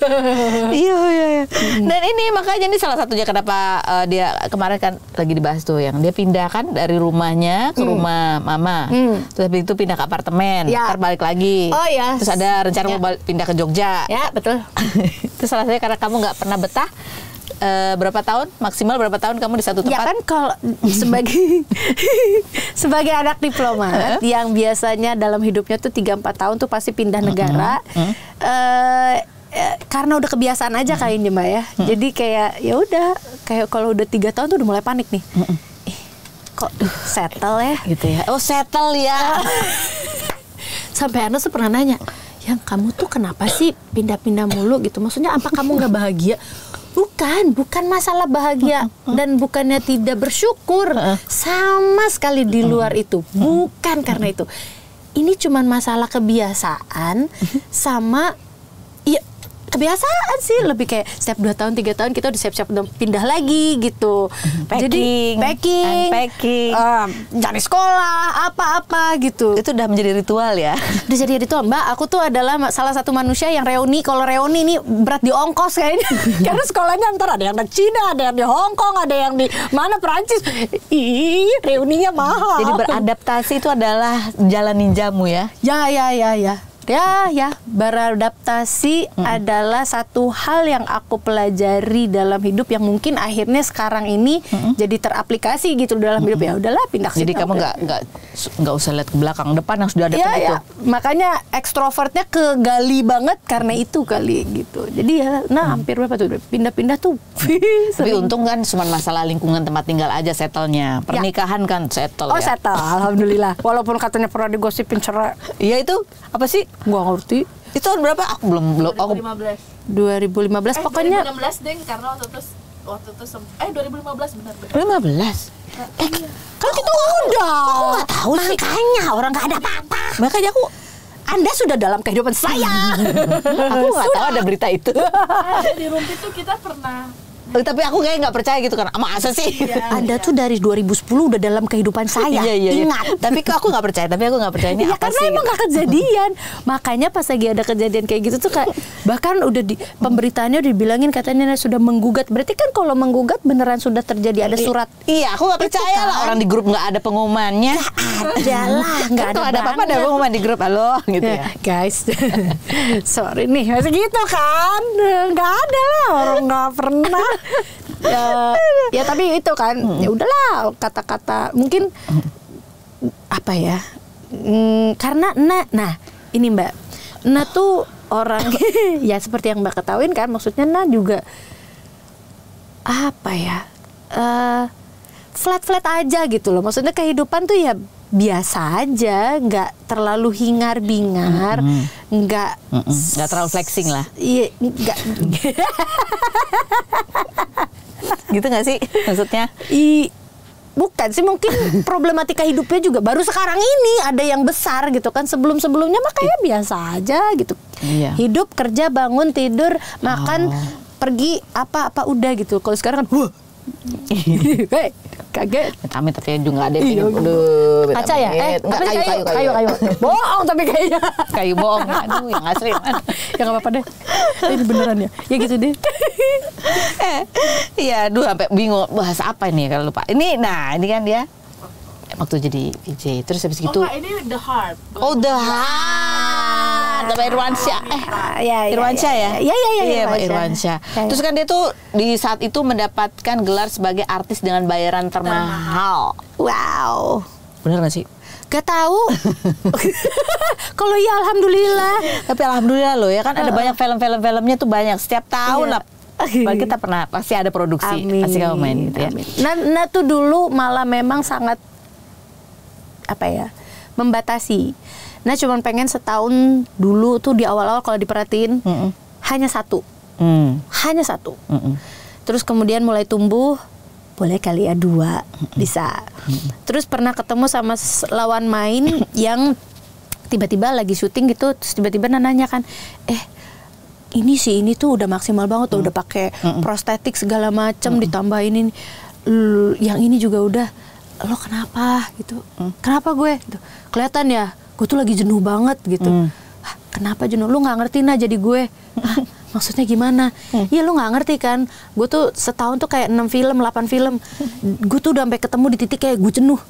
Iya. Dan ini makanya ini salah satunya kenapa dia kemarin kan lagi dibahas tuh yang dia pindah kan dari rumahnya ke rumah mama. Terus habis itu pindah ke apartemen, ntar balik lagi. Oh ya. Terus ada rencana mau pindah ke Jogja. Ya betul. Itu salah satunya karena kamu nggak pernah betah. Berapa tahun maksimal berapa tahun kamu di satu tempat? Ya kan kalau sebagai anak diplomat yang biasanya dalam hidupnya tuh 3-4 tahun tuh pasti pindah negara. Karena udah kebiasaan aja kayaknya Mbak ya. Jadi kayak ya udah kayak kalau udah 3 tahun tuh udah mulai panik nih. Kok settle ya gitu ya. Oh, settle ya. Sampai Ernest tuh pernah nanya, "Yang kamu tuh kenapa sih pindah-pindah mulu gitu? Maksudnya apa kamu nggak bahagia?" Bukan masalah bahagia dan bukannya tidak bersyukur sama sekali di luar itu. Bukan karena itu. Ini cuma masalah kebiasaan sama kebiasaan sih, lebih kayak setiap 2 tahun 3 tahun kita udah siap-siap pindah lagi gitu. Jadi packing, cari sekolah apa-apa gitu. Itu udah menjadi ritual ya. Udah jadi ritual. Mbak, aku tuh adalah salah satu manusia yang reuni. Kalau reuni ini berat di ongkos kayaknya. Karena sekolahnya ntar ada yang di Cina, ada yang di Hong Kong, ada yang di mana Perancis. Reuninya mahal. Jadi beradaptasi itu adalah jalan ninjamu ya. Ya, beradaptasi adalah satu hal yang aku pelajari dalam hidup yang mungkin akhirnya sekarang ini jadi teraplikasi gitu dalam hidup. Ya udahlah, pindah ke Jadi kamu nggak usah lihat ke belakang, depan yang sudah ada begitu. Makanya ekstrovertnya kegali banget karena itu kali gitu. Jadi ya, hampir berapa tuh pindah-pindah tuh. Tapi untung kan cuma masalah lingkungan tempat tinggal aja settlenya. Pernikahan kan settle ya. Settle, alhamdulillah. Walaupun katanya pernah digosipin cerai. Iya itu apa sih? Gua ngerti. Itu tahun berapa? Aku belum 2015 pokoknya 2016 deng, karena waktu itu 2015 benar. 2015. Kan kita udah. Aku nggak tahu sih. Makanya orang nggak ada apa-apa. Makanya Anda sudah dalam kehidupan saya. Aku nggak tahu ada berita itu. Di Rumpi tuh kita pernah. Tapi aku kayak nggak percaya gitu kan. Masa sih? Anda tuh dari 2010 udah dalam kehidupan saya. Iya. Ingat. Tapi aku nggak percaya. Ini ya, apa karena sih? emang gak kejadian. Makanya pas lagi ada kejadian kayak gitu tuh kayak bahkan udah di pemberitaannya udah dibilangin katanya sudah menggugat. Berarti kan kalau menggugat beneran sudah terjadi, ada surat. Iya, aku nggak percaya lah. Orang di grup nggak ada pengumumannya. Ada lah, nggak ada. Kalau ada apa-apa ada pengumuman di grup. Halo, gitu ya. Guys, sorry nih, masih gitu kan? Nggak ada lah, orang nggak pernah. Ya tapi itu kan, ya udahlah, kata-kata mungkin apa ya? Karena nah ini Mbak, tuh orang ya seperti yang Mbak ketahuin kan, maksudnya juga apa ya? Flat aja gitu loh. Maksudnya kehidupan tuh ya biasa aja, nggak terlalu hingar-bingar, nggak terlalu flexing lah. Iya, nggak. Gitu nggak sih maksudnya? Bukan sih, mungkin problematika hidupnya juga baru sekarang ini ada yang besar gitu kan. Sebelum-sebelumnya mah kayak biasa aja gitu. Iya. Hidup, kerja, bangun, tidur, makan, pergi, apa udah gitu. Kalau sekarang kan kaget. Amit tapi juga ada yang kaca ya? Enggak, kayu. Bohong tapi kayaknya. Kayu bohong. Aduh, yang asli. Ya nggak apa-apa deh. Ini beneran ya? Ya gitu deh. Iya, sampai bingung bahas apa ini kalau lupa. Ini kan dia waktu jadi VJ. Terus habis gitu. Ini The Heart. The Heart. Sama Irwansyah. Irwansyah ya? Iya, Pak Irwansyah. Terus kan dia tuh di saat itu mendapatkan gelar sebagai artis dengan bayaran termahal. Wow. Bener gak sih? Gak tahu. Kalau ya alhamdulillah. Tapi alhamdulillah loh ya kan ada banyak film-filmnya tuh banyak setiap tahun lah. Kita pernah pasti ada produksi, pasti kamu main gitu ya. Nah tuh dulu malah memang sangat membatasi. Nah cuman pengen setahun dulu tuh di awal-awal kalau diperhatiin hanya satu. Hanya satu. Terus kemudian mulai tumbuh, boleh kali ya 2 bisa. Terus pernah ketemu sama lawan main yang tiba-tiba lagi syuting gitu, terus tiba-tiba nanya kan, ini tuh udah maksimal banget tuh, udah pakai prostetik segala macam, ditambah ini, yang ini juga udah. Lo kenapa gitu? Kenapa gue? Gitu. Kelihatan ya, gue tuh lagi jenuh banget gitu. Kenapa jenuh? Lu nggak ngerti nah jadi gue. Maksudnya gimana? Iya lu nggak ngerti kan? Gue tuh setahun tuh kayak 6 film, 8 film. Gue tuh udah sampai ketemu di titik kayak gue jenuh.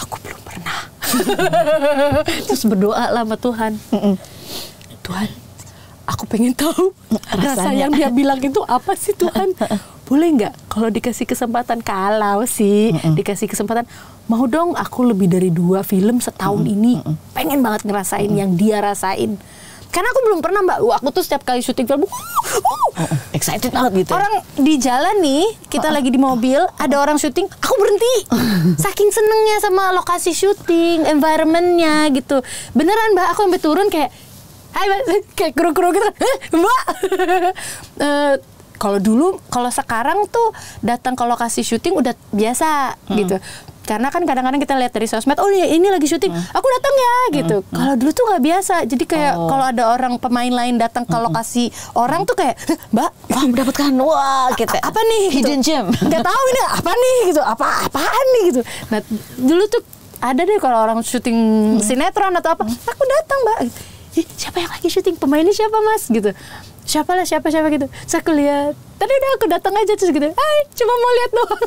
Aku belum pernah. Terus berdoa lah sama Tuhan. Tuhan, aku pengen tahu rasa yang dia bilang itu apa sih Tuhan? Boleh nggak kalau dikasih kesempatan, kalau sih dikasih kesempatan, mau dong aku lebih dari 2 film setahun ini, pengen banget ngerasain yang dia rasain. Karena aku belum pernah Mbak, aku tuh setiap kali syuting film excited banget gitu. Orang di jalan nih, kita lagi di mobil, ada orang syuting, aku berhenti. Saking senengnya sama lokasi syuting, environmentnya gitu. Beneran Mbak, aku sampai turun kayak, hai Mbak, kayak kru-kru gitu. Mbak. Kalau sekarang tuh datang ke lokasi syuting udah biasa gitu. Karena kan kadang-kadang kita lihat dari sosmed, oh ini lagi syuting, aku datang ya gitu. Kalau dulu tuh nggak biasa, jadi kayak kalau ada orang pemain lain datang ke lokasi orang tuh kayak, Mbak, mendapatkan gitu. Apa nih? Hidden gem. Nggak tahu ini apa nih gitu, apaan nih gitu. Nah dulu tuh ada deh kalau orang syuting sinetron atau apa, aku datang Mbak. Siapa yang lagi syuting? Pemainnya siapa Mas? Gitu. Siapa gitu. Saya aku lihat. Tadi udah aku datang aja terus gitu. Hai, cuma mau lihat doang.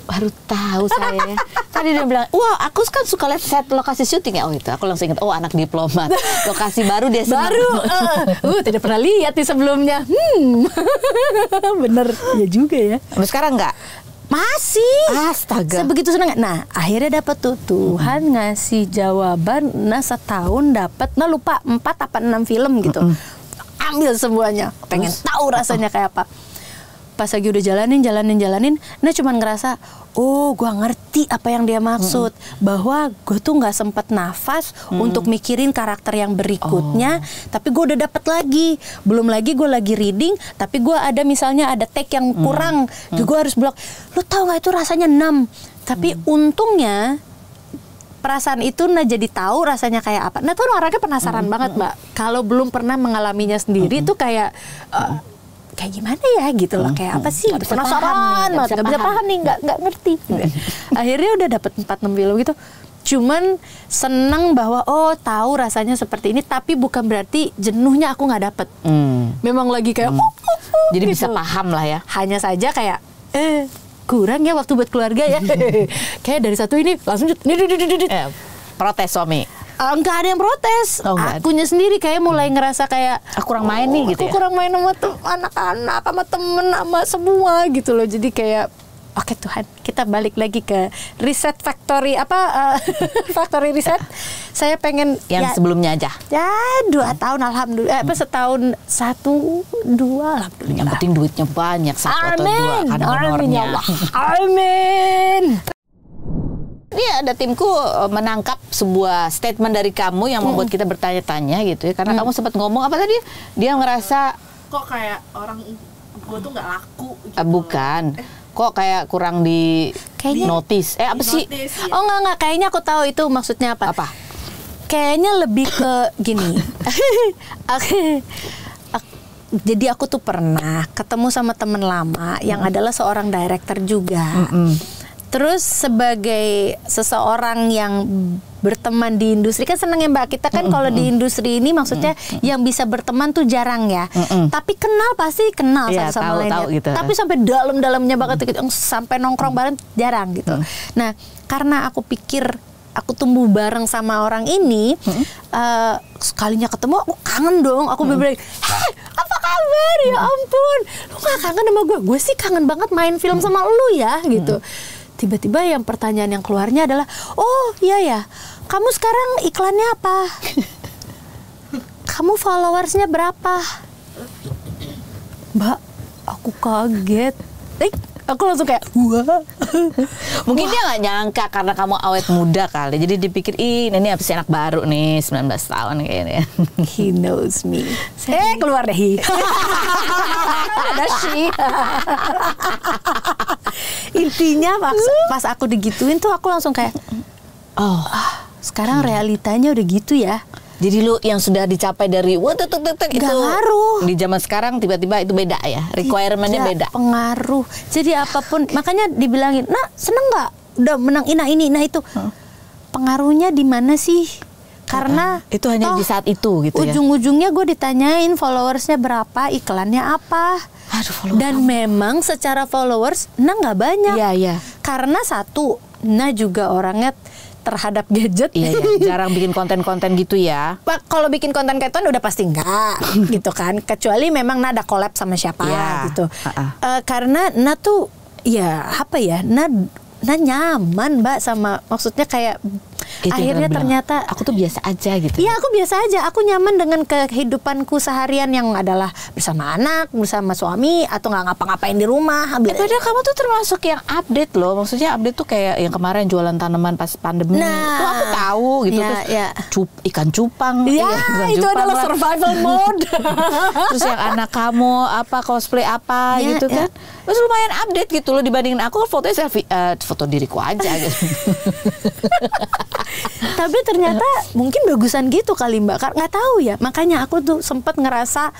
Baru tahu saya. Tadi dia bilang, wah aku kan suka lihat set lokasi syuting ya. Oh itu, aku langsung ingat, oh anak diplomat. Lokasi baru dia senang. Tidak pernah lihat nih sebelumnya. Bener, ya juga ya. Sampai sekarang enggak? Masih. Astaga. Sebegitu senang. Nah akhirnya dapat tuh Tuhan ngasih jawaban. Nah setahun dapat, nah lupa 4 apa 6 film gitu. Ambil semuanya. Pengen tahu rasanya kayak apa. Pas lagi udah jalanin, nah cuman ngerasa, oh gue ngerti apa yang dia maksud, bahwa gue tuh nggak sempet nafas untuk mikirin karakter yang berikutnya, tapi gue udah dapet lagi, belum lagi gue lagi reading, tapi gue ada misalnya ada take yang kurang, gue harus blok, lo tau nggak itu rasanya 6, tapi untungnya perasaan itu jadi tahu rasanya kayak apa. Nah tuh orangnya penasaran banget Mbak, kalau belum pernah mengalaminya sendiri tuh kayak kayak gimana ya gitu loh, kayak apa sih, penasaran banget, nggak bisa paham nih, nggak ngerti. Akhirnya udah dapet 4-6 film gitu, cuman seneng bahwa oh tahu rasanya seperti ini, tapi bukan berarti jenuhnya aku nggak dapet. Memang lagi kayak jadi gitu. bisa paham lah ya. Hanya saja kayak kurang ya waktu buat keluarga ya. Kayak dari satu ini langsung protes suami. Enggak ada yang protes. Akunya sendiri kayak mulai ngerasa kayak aku kurang main nih gitu ya. Kurang main sama anak-anak, sama temen, sama semua gitu loh. Jadi kayak oke Tuhan, kita balik lagi ke Reset Factory Factory Reset. Saya pengen yang sebelumnya aja. Ya 2 tahun alhamdulillah. Setahun 1, 2 alhamdulillah. Yang penting duitnya banyak 1 atau 2 kan honornya. Amin. Ini ada timku menangkap sebuah statement dari kamu yang membuat kita bertanya-tanya gitu ya. Karena kamu sempat ngomong apa tadi? Dia ngerasa kok kayak orang gue tuh nggak laku gitu. Bukan. Kok kayak kurang di notice. Apa sih? Notice, ya. Oh enggak, kayaknya aku tahu itu maksudnya apa. Apa? Kayaknya lebih ke gini. Jadi aku tuh pernah ketemu sama temen lama yang adalah seorang director juga. Terus sebagai seseorang yang berteman di industri, kan seneng ya Mbak, kita kan kalau di industri ini maksudnya yang bisa berteman tuh jarang ya. Tapi pasti kenal satu sama lain. Gitu. Tapi sampai dalam-dalamnya banget gitu, sampai nongkrong bareng jarang gitu. Nah, karena aku pikir aku tumbuh bareng sama orang ini, sekalinya ketemu aku kangen dong. Aku bener-bener, hey, apa kabar? Ya ampun, lu gak kangen sama gue? Gue sih kangen banget main film sama lu ya gitu. tiba-tiba yang pertanyaan yang keluarnya adalah, oh iya ya, kamu sekarang iklannya apa? Kamu followersnya berapa? Mbak, aku kaget. Aku langsung kayak, wah. Mungkin dia nggak nyangka karena kamu awet muda kali. Jadi dipikir, ini apa sih anak baru nih, 19 tahun kayaknya. He knows me. Keluar deh. Ada sih. Intinya pas aku digituin tuh aku langsung kayak, sekarang realitanya udah gitu ya. Jadi lu yang sudah dicapai dari itu ngaruh. Di zaman sekarang tiba-tiba itu beda ya, requirement-nya beda. Pengaruh. Jadi apapun, makanya dibilangin, "Nah, seneng nggak? Udah menang ini, nah itu." Pengaruhnya di mana sih? Karena itu hanya di saat itu gitu ya. Ujung-ujungnya gue ditanyain followersnya berapa, iklannya apa. Dan memang secara followers, nggak banyak. Iya. Karena satu, juga orangnya terhadap gadget. Iya, jarang bikin konten-konten gitu ya. Kalau bikin konten-konten udah pasti enggak gitu kan. Kecuali memang ada collab sama siapa gitu. Karena tuh ya apa ya, nyaman Mbak sama, maksudnya kayak itu akhirnya ternyata aku tuh biasa aja gitu. Iya, aku biasa aja. Aku nyaman dengan kehidupanku seharian yang adalah bersama anak, bersama suami, atau nggak ngapa-ngapain di rumah. Padahal kamu tuh termasuk yang update loh. Maksudnya update tuh kayak yang kemarin jualan tanaman pas pandemi. Itu aku tahu gitu. Terus ikan cupang. Iya, itu adalah survival mode. Terus yang anak kamu apa cosplay apa gitu kan. Terus lumayan update gitu loh dibandingin aku, fotonya selfie, foto diriku aja gitu. Tapi ternyata mungkin bagusan gitu kali Mbak, nggak tahu ya. Makanya aku tuh sempat ngerasa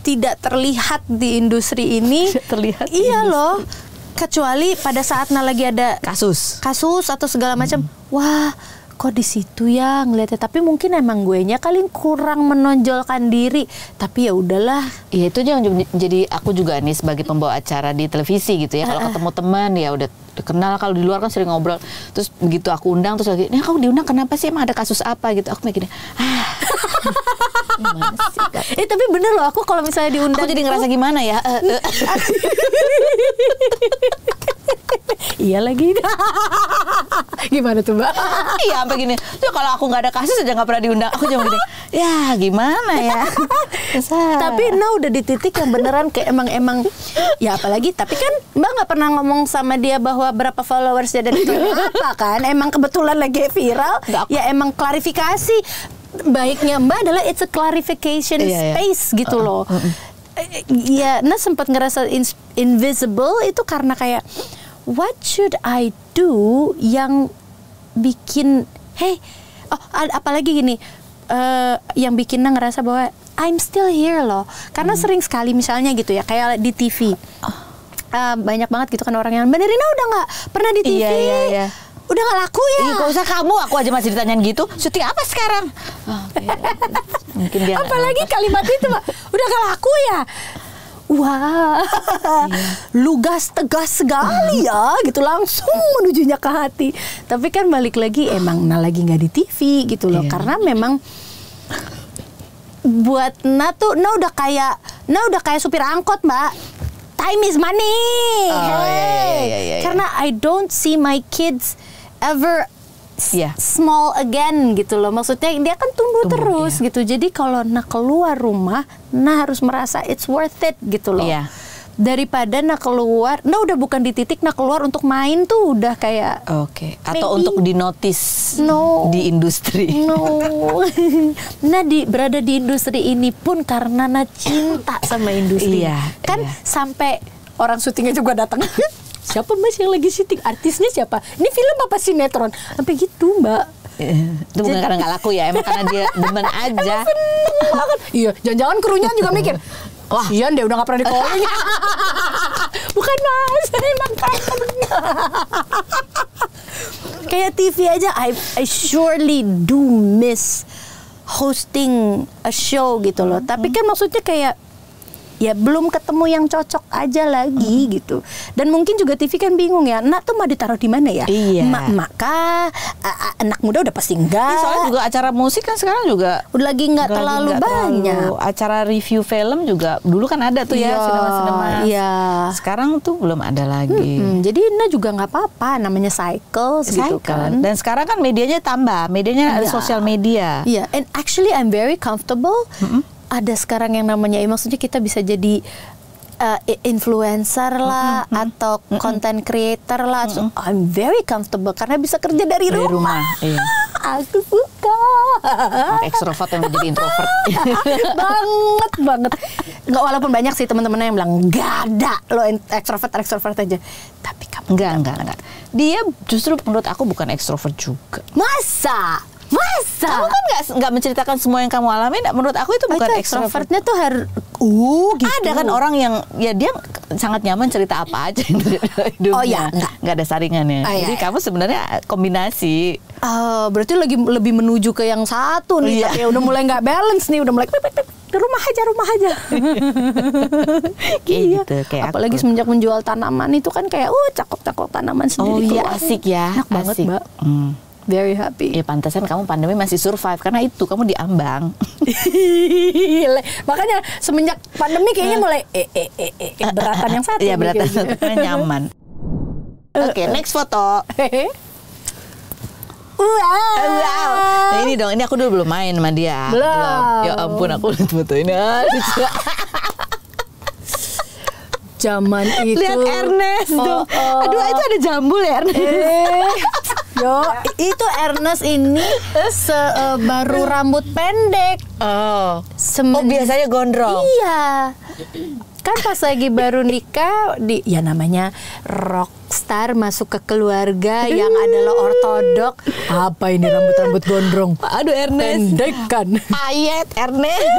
tidak terlihat di industri ini. Terlihat. Iya loh. Kecuali pada saat lagi ada kasus atau segala macam. Wah, kok di situ ya ngeliatnya. Tapi mungkin emang guenya kali kurang menonjolkan diri. Tapi ya udahlah. Iya, itu yang jadi aku juga nih sebagai pembawa acara di televisi gitu ya. Kalau ketemu teman ya udah kenal, kalau di luar kan sering ngobrol. Terus begitu aku undang, terus lagi, kamu diundang kenapa sih, emang ada kasus apa gitu. Aku mikirnya, gimana sih? Tapi bener loh, aku kalau misalnya diundang, aku jadi ngerasa gimana ya. Iya lagi. Gimana tuh Mbak? Iya sampai gini. Tuh kalau aku nggak ada kasus aja nggak pernah diundang. Aku cuma gini. Ya gimana ya. Tapi udah di titik yang beneran kayak emang ya apalagi. Tapi kan Mbak nggak pernah ngomong sama dia bahwa berapa followers dia dan itu apa kan? Emang kebetulan lagi viral. Ya emang klarifikasi. Baiknya Mbak adalah it's a clarification space gitu loh. Ya, sempat ngerasa invisible itu karena kayak, what should I do yang bikin, apalagi gini, yang bikinnya ngerasa bahwa I'm still here loh. Karena sering sekali misalnya gitu ya, kayak di TV, banyak banget gitu kan orang yang, Mbak Nirina udah nggak pernah di TV. Iya. Udah gak laku ya? Gak usah kamu, aku aja masih ditanyain gitu. Syuting apa sekarang? Mungkin dia apalagi kalimat itu Mbak, udah gak laku ya? Wah, lugas tegas sekali ya, gitu langsung menujunya ke hati. Tapi kan balik lagi emang lagi nggak di TV gitu loh, karena memang buat udah kayak supir angkot Mbak. Time is money. Karena I don't see my kids ever small again gitu loh. Maksudnya dia kan tumbuh terus gitu. Jadi kalau keluar rumah, harus merasa it's worth it gitu loh. Daripada keluar, udah bukan di titik keluar untuk main tuh udah kayak atau untuk dinotis di industri. Berada di industri ini pun karena cinta sama industri. Sampai orang syutingnya juga datang. Siapa Mas yang lagi syuting? Artisnya siapa? Ini film apa sinetron? Sampai gitu Mbak. Itu bukan karena nggak laku ya, emang karena dia demen aja. Iya, jangan-jangan krunya juga mikir, wah, Ian deh udah nggak pernah di calling. Bukan Mas, emang kayak TV aja. I surely do miss hosting a show gitu loh. Tapi kan maksudnya kayak ya belum ketemu yang cocok aja lagi gitu. Dan mungkin juga TV kan bingung ya, nak tuh mau ditaruh di mana ya? Iya. Emak kah? Anak muda udah pasti enggak. Soalnya juga acara musik kan sekarang juga udah lagi nggak terlalu banyak. Acara review film juga dulu kan ada tuh ya, sinema-sinema. Iya. Sekarang tuh belum ada lagi. Jadi Ina juga nggak apa-apa, namanya cycles gitu kan. Dan sekarang kan medianya tambah, medianya ada sosial media. Iya, and actually I'm very comfortable. Ada sekarang yang namanya, maksudnya kita bisa jadi influencer lah atau content creator lah. So, I'm very comfortable karena bisa kerja dari rumah. Iya. Aku suka. Ekstrovert yang menjadi introvert. banget. Nggak, walaupun banyak sih teman-teman yang bilang nggak ada lo ekstrovert aja. Tapi kamu enggak. Dia justru menurut aku bukan ekstrovert juga. Masa? Kamu kan nggak menceritakan semua yang kamu alami. Menurut aku itu bukan ekstrovert. Extrovertnya tuh harus gitu. Ada kan orang yang ya dia sangat nyaman cerita apa aja hidupnya. Oh ya, nggak ada saringannya. Jadi kamu sebenarnya kombinasi. Berarti lebih menuju ke yang satu nih. Tapi udah mulai nggak balance nih, udah mulai rumah aja. Kayak gitu, kayak apalagi aku. semenjak menjual tanaman itu kan kayak cakep tanaman sendiri. Oh iya, keluar. asik ya. Enak banget, Mbak. Very happy. Ya pantasan kamu pandemi masih survive karena itu kamu diambang. Makanya semenjak pandemi kayaknya mulai beratan yang satu. Iya, beratan satu karena nyaman. Oke, next foto. Wow. Nah ini dong, ini aku dulu belum main sama dia. Belum. Ya ampun, aku lihat foto ini. Zaman itu. Lihat Ernest dong. Aduh, itu ada jambul ya Ernest. Yo, itu Ernest ini baru rambut pendek. Oh, biasanya gondrong. Iya. Kan pas lagi baru nikah, ya namanya rockstar masuk ke keluarga yang adalah ortodok. Apa ini rambut gondrong? Aduh Ernest. Pendek kan. Payet Ernest.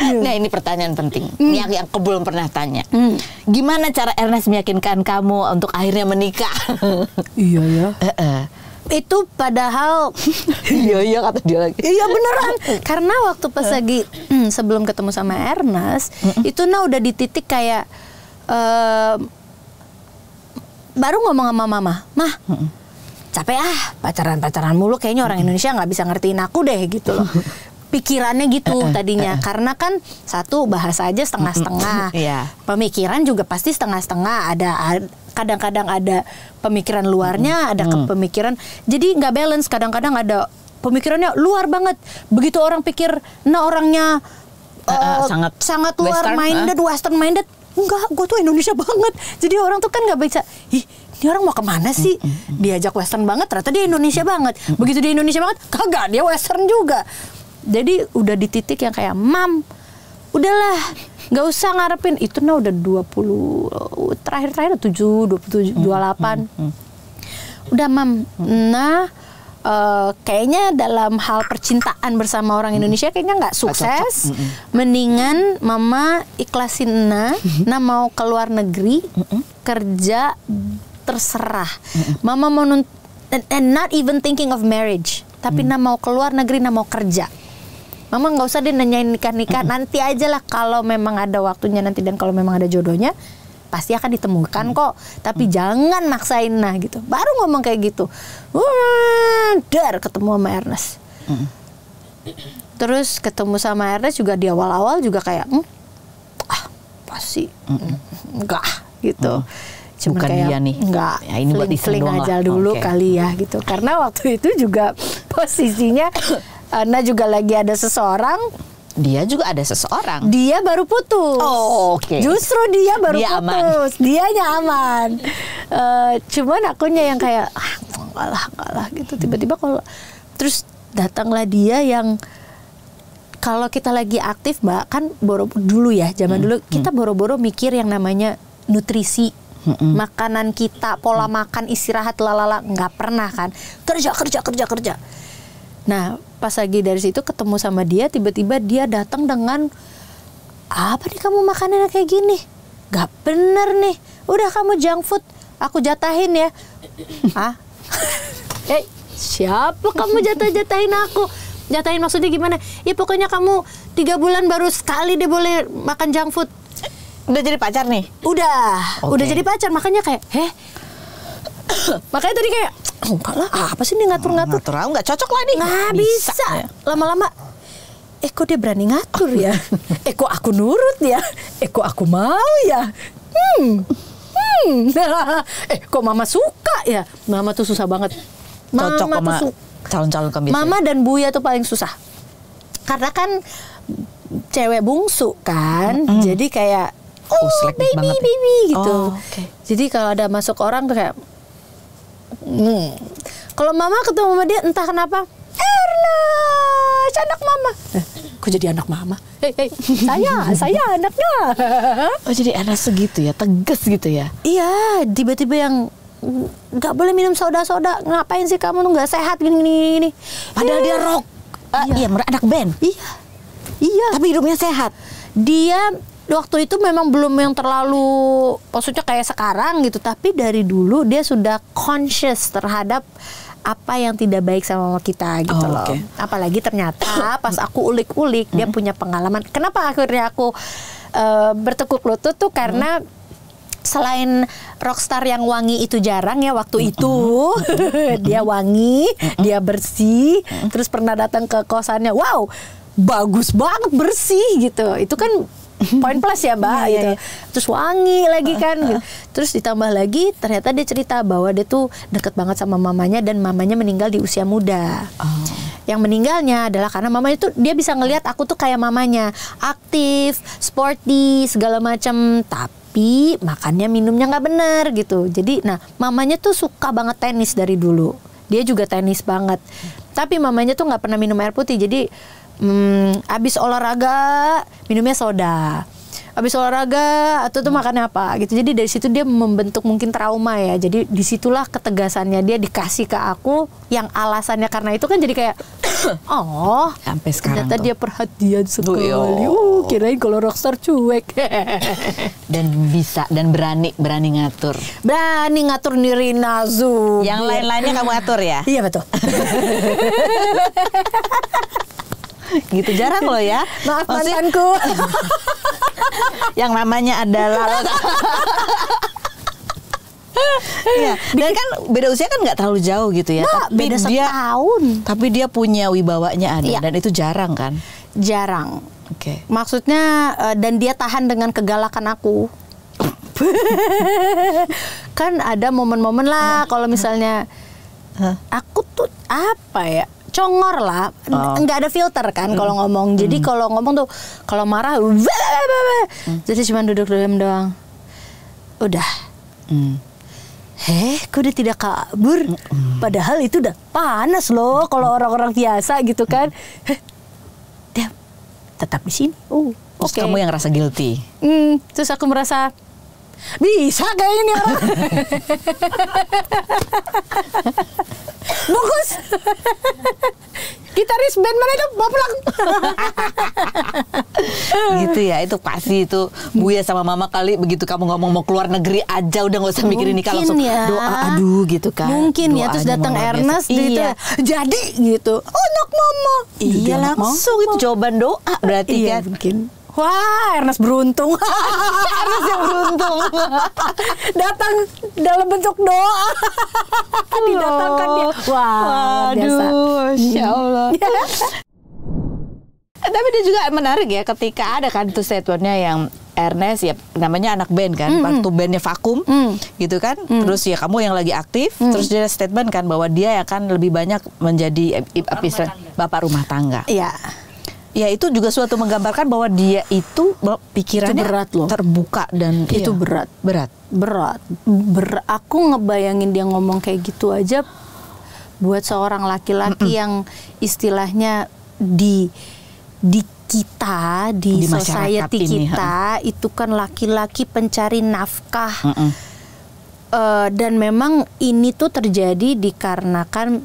Nah ini pertanyaan penting yang aku belum pernah tanya. Gimana cara Ernest meyakinkan kamu untuk akhirnya menikah? Iya ya. Itu padahal iya kata dia lagi. Iya beneran. Karena waktu pas lagi sebelum ketemu sama Ernest, itu udah di titik kayak baru ngomong sama mama, "Mah, capek pacaran mulu, kayaknya orang Indonesia nggak bisa ngertiin aku deh," gitu loh. Pikirannya gitu tadinya, karena kan satu bahasa aja setengah-setengah, pemikiran juga pasti setengah-setengah, ada kadang-kadang ada pemikiran luarnya, ada pemikiran, jadi nggak balance. Kadang-kadang ada pemikirannya luar banget, begitu orang pikir, orangnya sangat luar minded, western minded, enggak, gue tuh Indonesia banget. Jadi orang tuh kan nggak bisa, ini orang mau kemana sih? Diajak western banget, ternyata dia Indonesia banget. Begitu dia Indonesia banget, kagak, dia western juga. Jadi udah di titik yang kayak, "Mam, udahlah, nggak usah ngarepin." Itu udah 20, terakhir 7, 27, 28. Udah Mam, kayaknya dalam hal percintaan bersama orang Indonesia kayaknya nggak sukses. Mendingan Mama ikhlasin Nah mau ke luar negeri, kerja, terserah. Mama mau and not even thinking of marriage. Tapi mau ke luar negeri, mau kerja. Mama nggak usah deh nanyain nikah-nikah, nanti aja lah kalau memang ada waktunya nanti, dan kalau memang ada jodohnya pasti akan ditemukan kok. Tapi jangan maksain gitu. Baru ngomong kayak gitu. Dar ketemu sama Ernest. Terus ketemu sama Ernest juga di awal-awal juga kayak pasti enggak gitu. Cuma bukan kayak dia nih. Enggak, ya, ini buat fling aja dulu kali ya gitu. Karena waktu itu juga posisinya Ana juga lagi ada seseorang. Dia juga ada seseorang. Dia baru putus. Oh, oke. Justru dia baru dia putus. Dianya aman. Cuman akunya yang kayak enggak lah gitu. Tiba-tiba kalau terus datanglah dia yang kalau kita lagi aktif, Mbak, kan dulu ya, zaman dulu kita boro-boro mikir yang namanya nutrisi. Makanan kita, pola makan, istirahat, nggak pernah kan. Kerja. Nah, pas lagi dari situ ketemu sama dia, tiba-tiba dia datang dengan, "Apa nih kamu makanannya kayak gini? Gak bener nih. Udah kamu junk food, aku jatahin ya." Siapa kamu jatahin aku? Nyatain maksudnya gimana? Ya pokoknya kamu 3 bulan baru sekali deh boleh makan junk food. Udah jadi pacar nih? Udah jadi pacar, makanya kayak makanya tadi kayak enggak lah, apa sih nih ngatur-ngatur? Ngatur aku nggak cocok lah nih. Nggak bisa. Lama-lama kok dia berani ngatur ya? Kok aku nurut ya? Kok aku mau ya? Kok mama suka ya? Mama tuh susah banget. Cocok sama calon-calon kambing. Mama dan Buya tuh paling susah. Karena kan cewek bungsu kan. Jadi kayak baby gitu. Jadi kalau ada masuk orang tuh kayak kalau mama ketemu sama dia entah kenapa Ernest anak mama. Kok jadi anak mama? Saya anaknya. Oh jadi Ernest segitu ya, tegas gitu ya? Iya, tiba-tiba yang nggak boleh minum soda-soda. Ngapain sih kamu tuh nggak sehat gini. Padahal dia rock. Iya, anak band. Iya. Tapi hidupnya sehat. Dia waktu itu memang belum yang terlalu, maksudnya kayak sekarang gitu. Tapi dari dulu dia sudah conscious terhadap apa yang tidak baik sama mama kita gitu loh. Apalagi ternyata pas aku ulik-ulik dia punya pengalaman. Kenapa akhirnya aku bertekuk lutut tuh karena selain rockstar yang wangi itu jarang ya waktu itu. Dia wangi, dia bersih, terus pernah datang ke kosannya. Wow, bagus banget bersih gitu. Itu kan poin plus ya Mbak gitu. Terus wangi lagi kan gitu. Terus ditambah lagi ternyata dia cerita bahwa dia tuh deket banget sama mamanya dan mamanya meninggal di usia muda. Yang meninggalnya adalah karena mamanya tuh dia bisa ngelihat aku tuh kayak mamanya, aktif, sporty, segala macam, tapi makannya minumnya nggak benar gitu. Jadi nah mamanya tuh suka banget tenis dari dulu. Dia juga tenis banget. Tapi mamanya tuh nggak pernah minum air putih. Jadi abis olahraga minumnya soda, abis olahraga atau tuh makannya apa gitu. Jadi dari situ dia membentuk mungkin trauma ya. Jadi disitulah ketegasannya dia dikasih ke aku yang alasannya karena itu kan jadi kayak sampai sekarang ternyata tuh dia perhatian sekali. Kirain kalau rockstar cuek. Dan bisa dan berani ngatur. Berani ngatur Nirina Zubir. Yang lain-lainnya kamu atur ya? Iya betul. Gitu jarang loh ya. Maaf mantanku. Yang namanya adalah Iya, dan kan beda usia kan nggak terlalu jauh gitu ya. Nah, tapi beda dia setahun. Tapi dia punya wibawanya ada dan itu jarang kan? Jarang. Maksudnya dan dia tahan dengan kegalakan aku. Kan ada momen-momen lah kalau misalnya aku tuh apa ya? Congor lah, nggak ada filter kan kalau ngomong. Jadi kalau ngomong tuh, kalau marah, jadi cuma duduk diam doang. Udah. Kok udah tidak kabur? Padahal itu udah panas loh kalau orang-orang biasa gitu kan. Dia tetap di sini. Terus kamu yang rasa guilty. Terus aku merasa bisa kayak ini orang. Bungkus. Gitaris band mana itu? Bawa pulang. Gitu ya, itu pasti itu Buya sama mama kali begitu kamu ngomong mau keluar negeri aja udah nggak usah mikirin nikah langsung ya. doa gitu kan. Mungkin ya, terus datang Ernest gitu. Jadi gitu. Anak mama. Iya langsung itu jawaban doa berarti kan. Mungkin. Wah, Ernest beruntung. Ernest yang beruntung. Datang dalam bentuk doa. Didatangkan dia. Wah, biasa. Masya Allah. Tapi dia juga menarik ya ketika ada kan itu statementnya yang Ernest ya namanya anak band kan, waktu bandnya vakum gitu kan, terus ya kamu yang lagi aktif, terus dia statement kan bahwa dia akan lebih banyak menjadi bapak rumah tangga. Iya. Ya itu juga suatu menggambarkan bahwa dia itu pikirannya itu berat loh. Terbuka dan itu berat. Aku ngebayangin dia ngomong kayak gitu aja buat seorang laki-laki yang istilahnya di kita di society kita itu kan laki-laki pencari nafkah. Dan memang ini tuh terjadi dikarenakan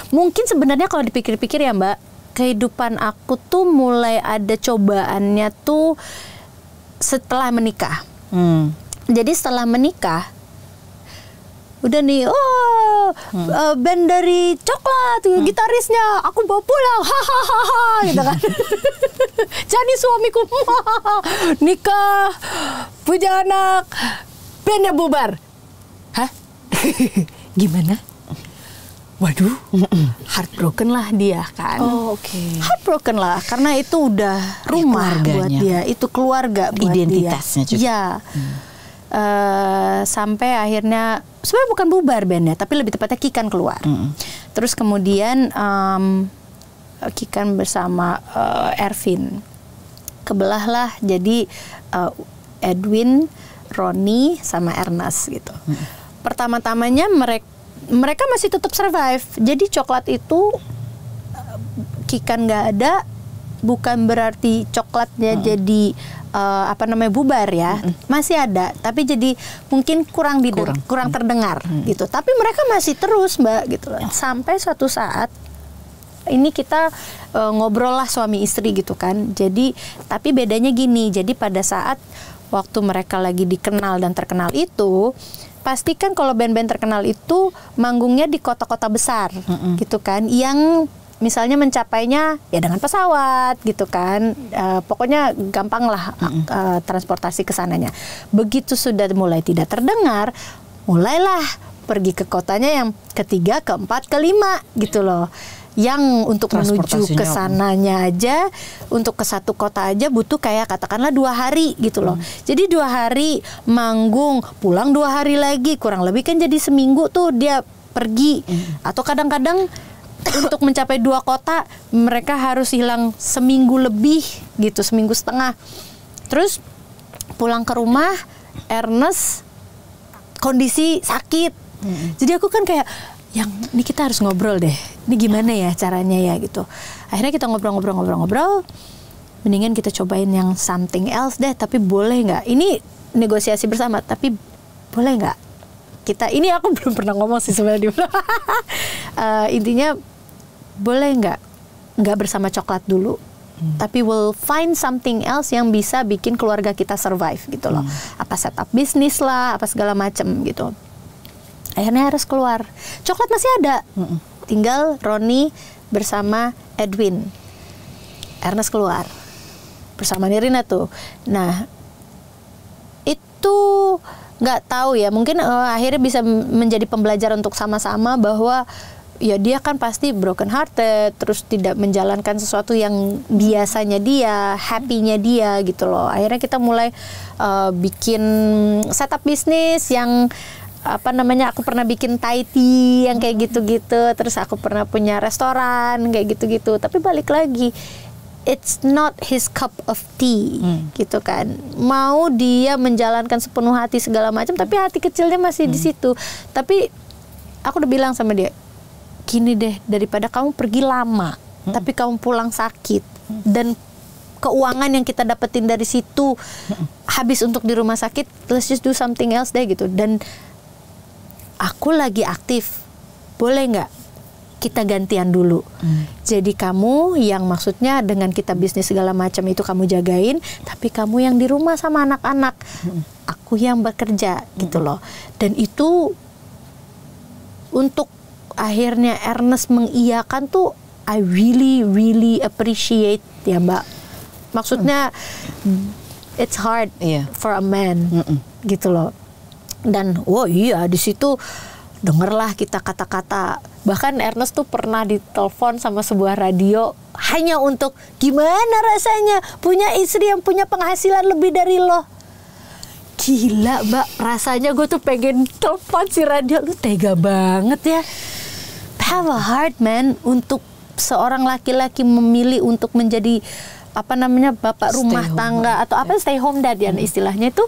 mungkin sebenarnya kalau dipikir-pikir ya Mbak, kehidupan aku tuh mulai ada cobaannya tuh setelah menikah. Jadi setelah menikah udah nih, band dari coklat, gitarisnya aku bawa pulang, hahaha, gitu kan. Jadi suamiku nikah, punya anak, bandnya bubar. Hah? Gimana? Waduh, heartbroken lah dia kan. Oh, oke. Heartbroken lah, karena itu udah rumah buat dia, itu keluarga buat identitasnya dia. juga. Ya. Sampai akhirnya sebenarnya bukan bubar bandnya, tapi lebih tepatnya Kikan keluar. Terus kemudian Kikan bersama Ervin kebelah lah, jadi Edwin, Ronnie sama Ernest gitu. Pertama-tamanya mereka masih tetap survive. Jadi coklat itu Kikan nggak ada, bukan berarti coklatnya jadi bubar ya. Masih ada, tapi jadi mungkin kurang terdengar gitu. Tapi mereka masih terus, Mbak, gitu. Sampai suatu saat ini kita ngobrol lah suami istri gitu kan. Jadi tapi bedanya gini. Jadi pada saat waktu mereka lagi dikenal dan terkenal itu, pastikan kalau band-band terkenal itu manggungnya di kota-kota besar gitu kan, yang misalnya mencapainya ya dengan pesawat gitu kan, pokoknya gampang lah transportasi ke sananya. Begitu sudah mulai tidak terdengar, mulailah pergi ke kotanya yang ketiga, keempat, kelima gitu loh. Yang untuk menuju ke sananya aja, untuk ke satu kota aja butuh kayak katakanlah 2 hari gitu loh. Jadi 2 hari manggung, pulang 2 hari lagi, kurang lebih kan jadi seminggu tuh dia pergi. Atau kadang-kadang untuk mencapai 2 kota mereka harus hilang seminggu lebih gitu, seminggu setengah. Terus pulang ke rumah, Ernest kondisi sakit. Jadi aku kan kayak, yang ini kita harus ngobrol deh. Ini gimana ya caranya ya gitu. Akhirnya kita ngobrol. Mendingan kita cobain yang something else deh. Tapi boleh nggak? Ini negosiasi bersama. Tapi boleh nggak? Kita ini aku belum pernah ngomong sih sebenarnya. Intinya boleh nggak bersama coklat dulu. Tapi we'll find something else yang bisa bikin keluarga kita survive gitu loh. Apa setup bisnis lah, apa segala macem gitu. Akhirnya harus keluar. Coklat masih ada. Tinggal Ronnie bersama Edwin. Ernest keluar bersama Nirina tuh. Nah, itu nggak tahu ya. Mungkin akhirnya bisa menjadi pembelajaran untuk sama-sama bahwa ya dia kan pasti broken hearted, terus tidak menjalankan sesuatu yang biasanya dia, happy-nya dia gitu loh. Akhirnya kita mulai bikin setup bisnis yang aku pernah bikin Thai tea yang kayak gitu-gitu, terus aku pernah punya restoran kayak gitu-gitu. Tapi balik lagi, it's not his cup of tea gitu kan. Mau dia menjalankan sepenuh hati segala macam, tapi hati kecilnya masih di situ. Tapi aku udah bilang sama dia, gini deh, daripada kamu pergi lama tapi kamu pulang sakit dan keuangan yang kita dapetin dari situ habis untuk di rumah sakit, let's just do something else deh gitu. Dan aku lagi aktif, boleh nggak kita gantian dulu? Jadi kamu yang maksudnya dengan kita bisnis segala macam itu kamu jagain, tapi kamu yang di rumah sama anak-anak, aku yang bekerja gitu loh. Dan itu untuk akhirnya Ernest mengiyakan tuh, I really appreciate ya Mbak. Maksudnya it's hard for a man gitu loh. Dan iya di situ dengerlah kita kata-kata. Bahkan Ernest tuh pernah ditelepon sama sebuah radio hanya untuk gimana rasanya punya istri yang punya penghasilan lebih dari lo. Gila Mbak, rasanya gue tuh pengen telepon si radio. Lu tega banget ya. Have a heart man, untuk seorang laki-laki memilih untuk menjadi bapak rumah tangga atau stay home dad ya istilahnya itu.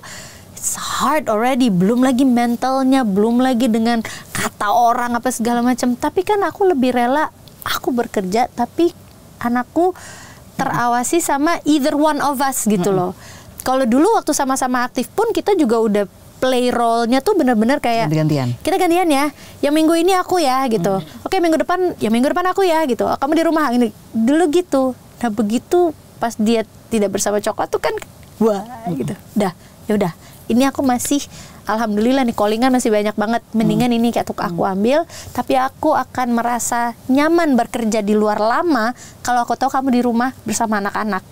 It's hard already, belum lagi mentalnya, belum lagi dengan kata orang apa segala macam. Tapi kan aku lebih rela aku bekerja tapi anakku terawasi sama either one of us gitu loh. Kalau dulu waktu sama-sama aktif pun kita juga udah play role-nya tuh benar-benar kayak kita gantian ya. Yang minggu ini aku ya gitu. Oke, minggu depan aku ya gitu. Kamu di rumah ini dulu gitu. Nah begitu pas dia tidak bersama coklat tuh kan wah gitu. Dah ya udah, ini aku masih alhamdulillah nih callingan masih banyak banget, mendingan ini kayak aku ambil, tapi aku akan merasa nyaman bekerja di luar lama kalau aku tahu kamu di rumah bersama anak-anak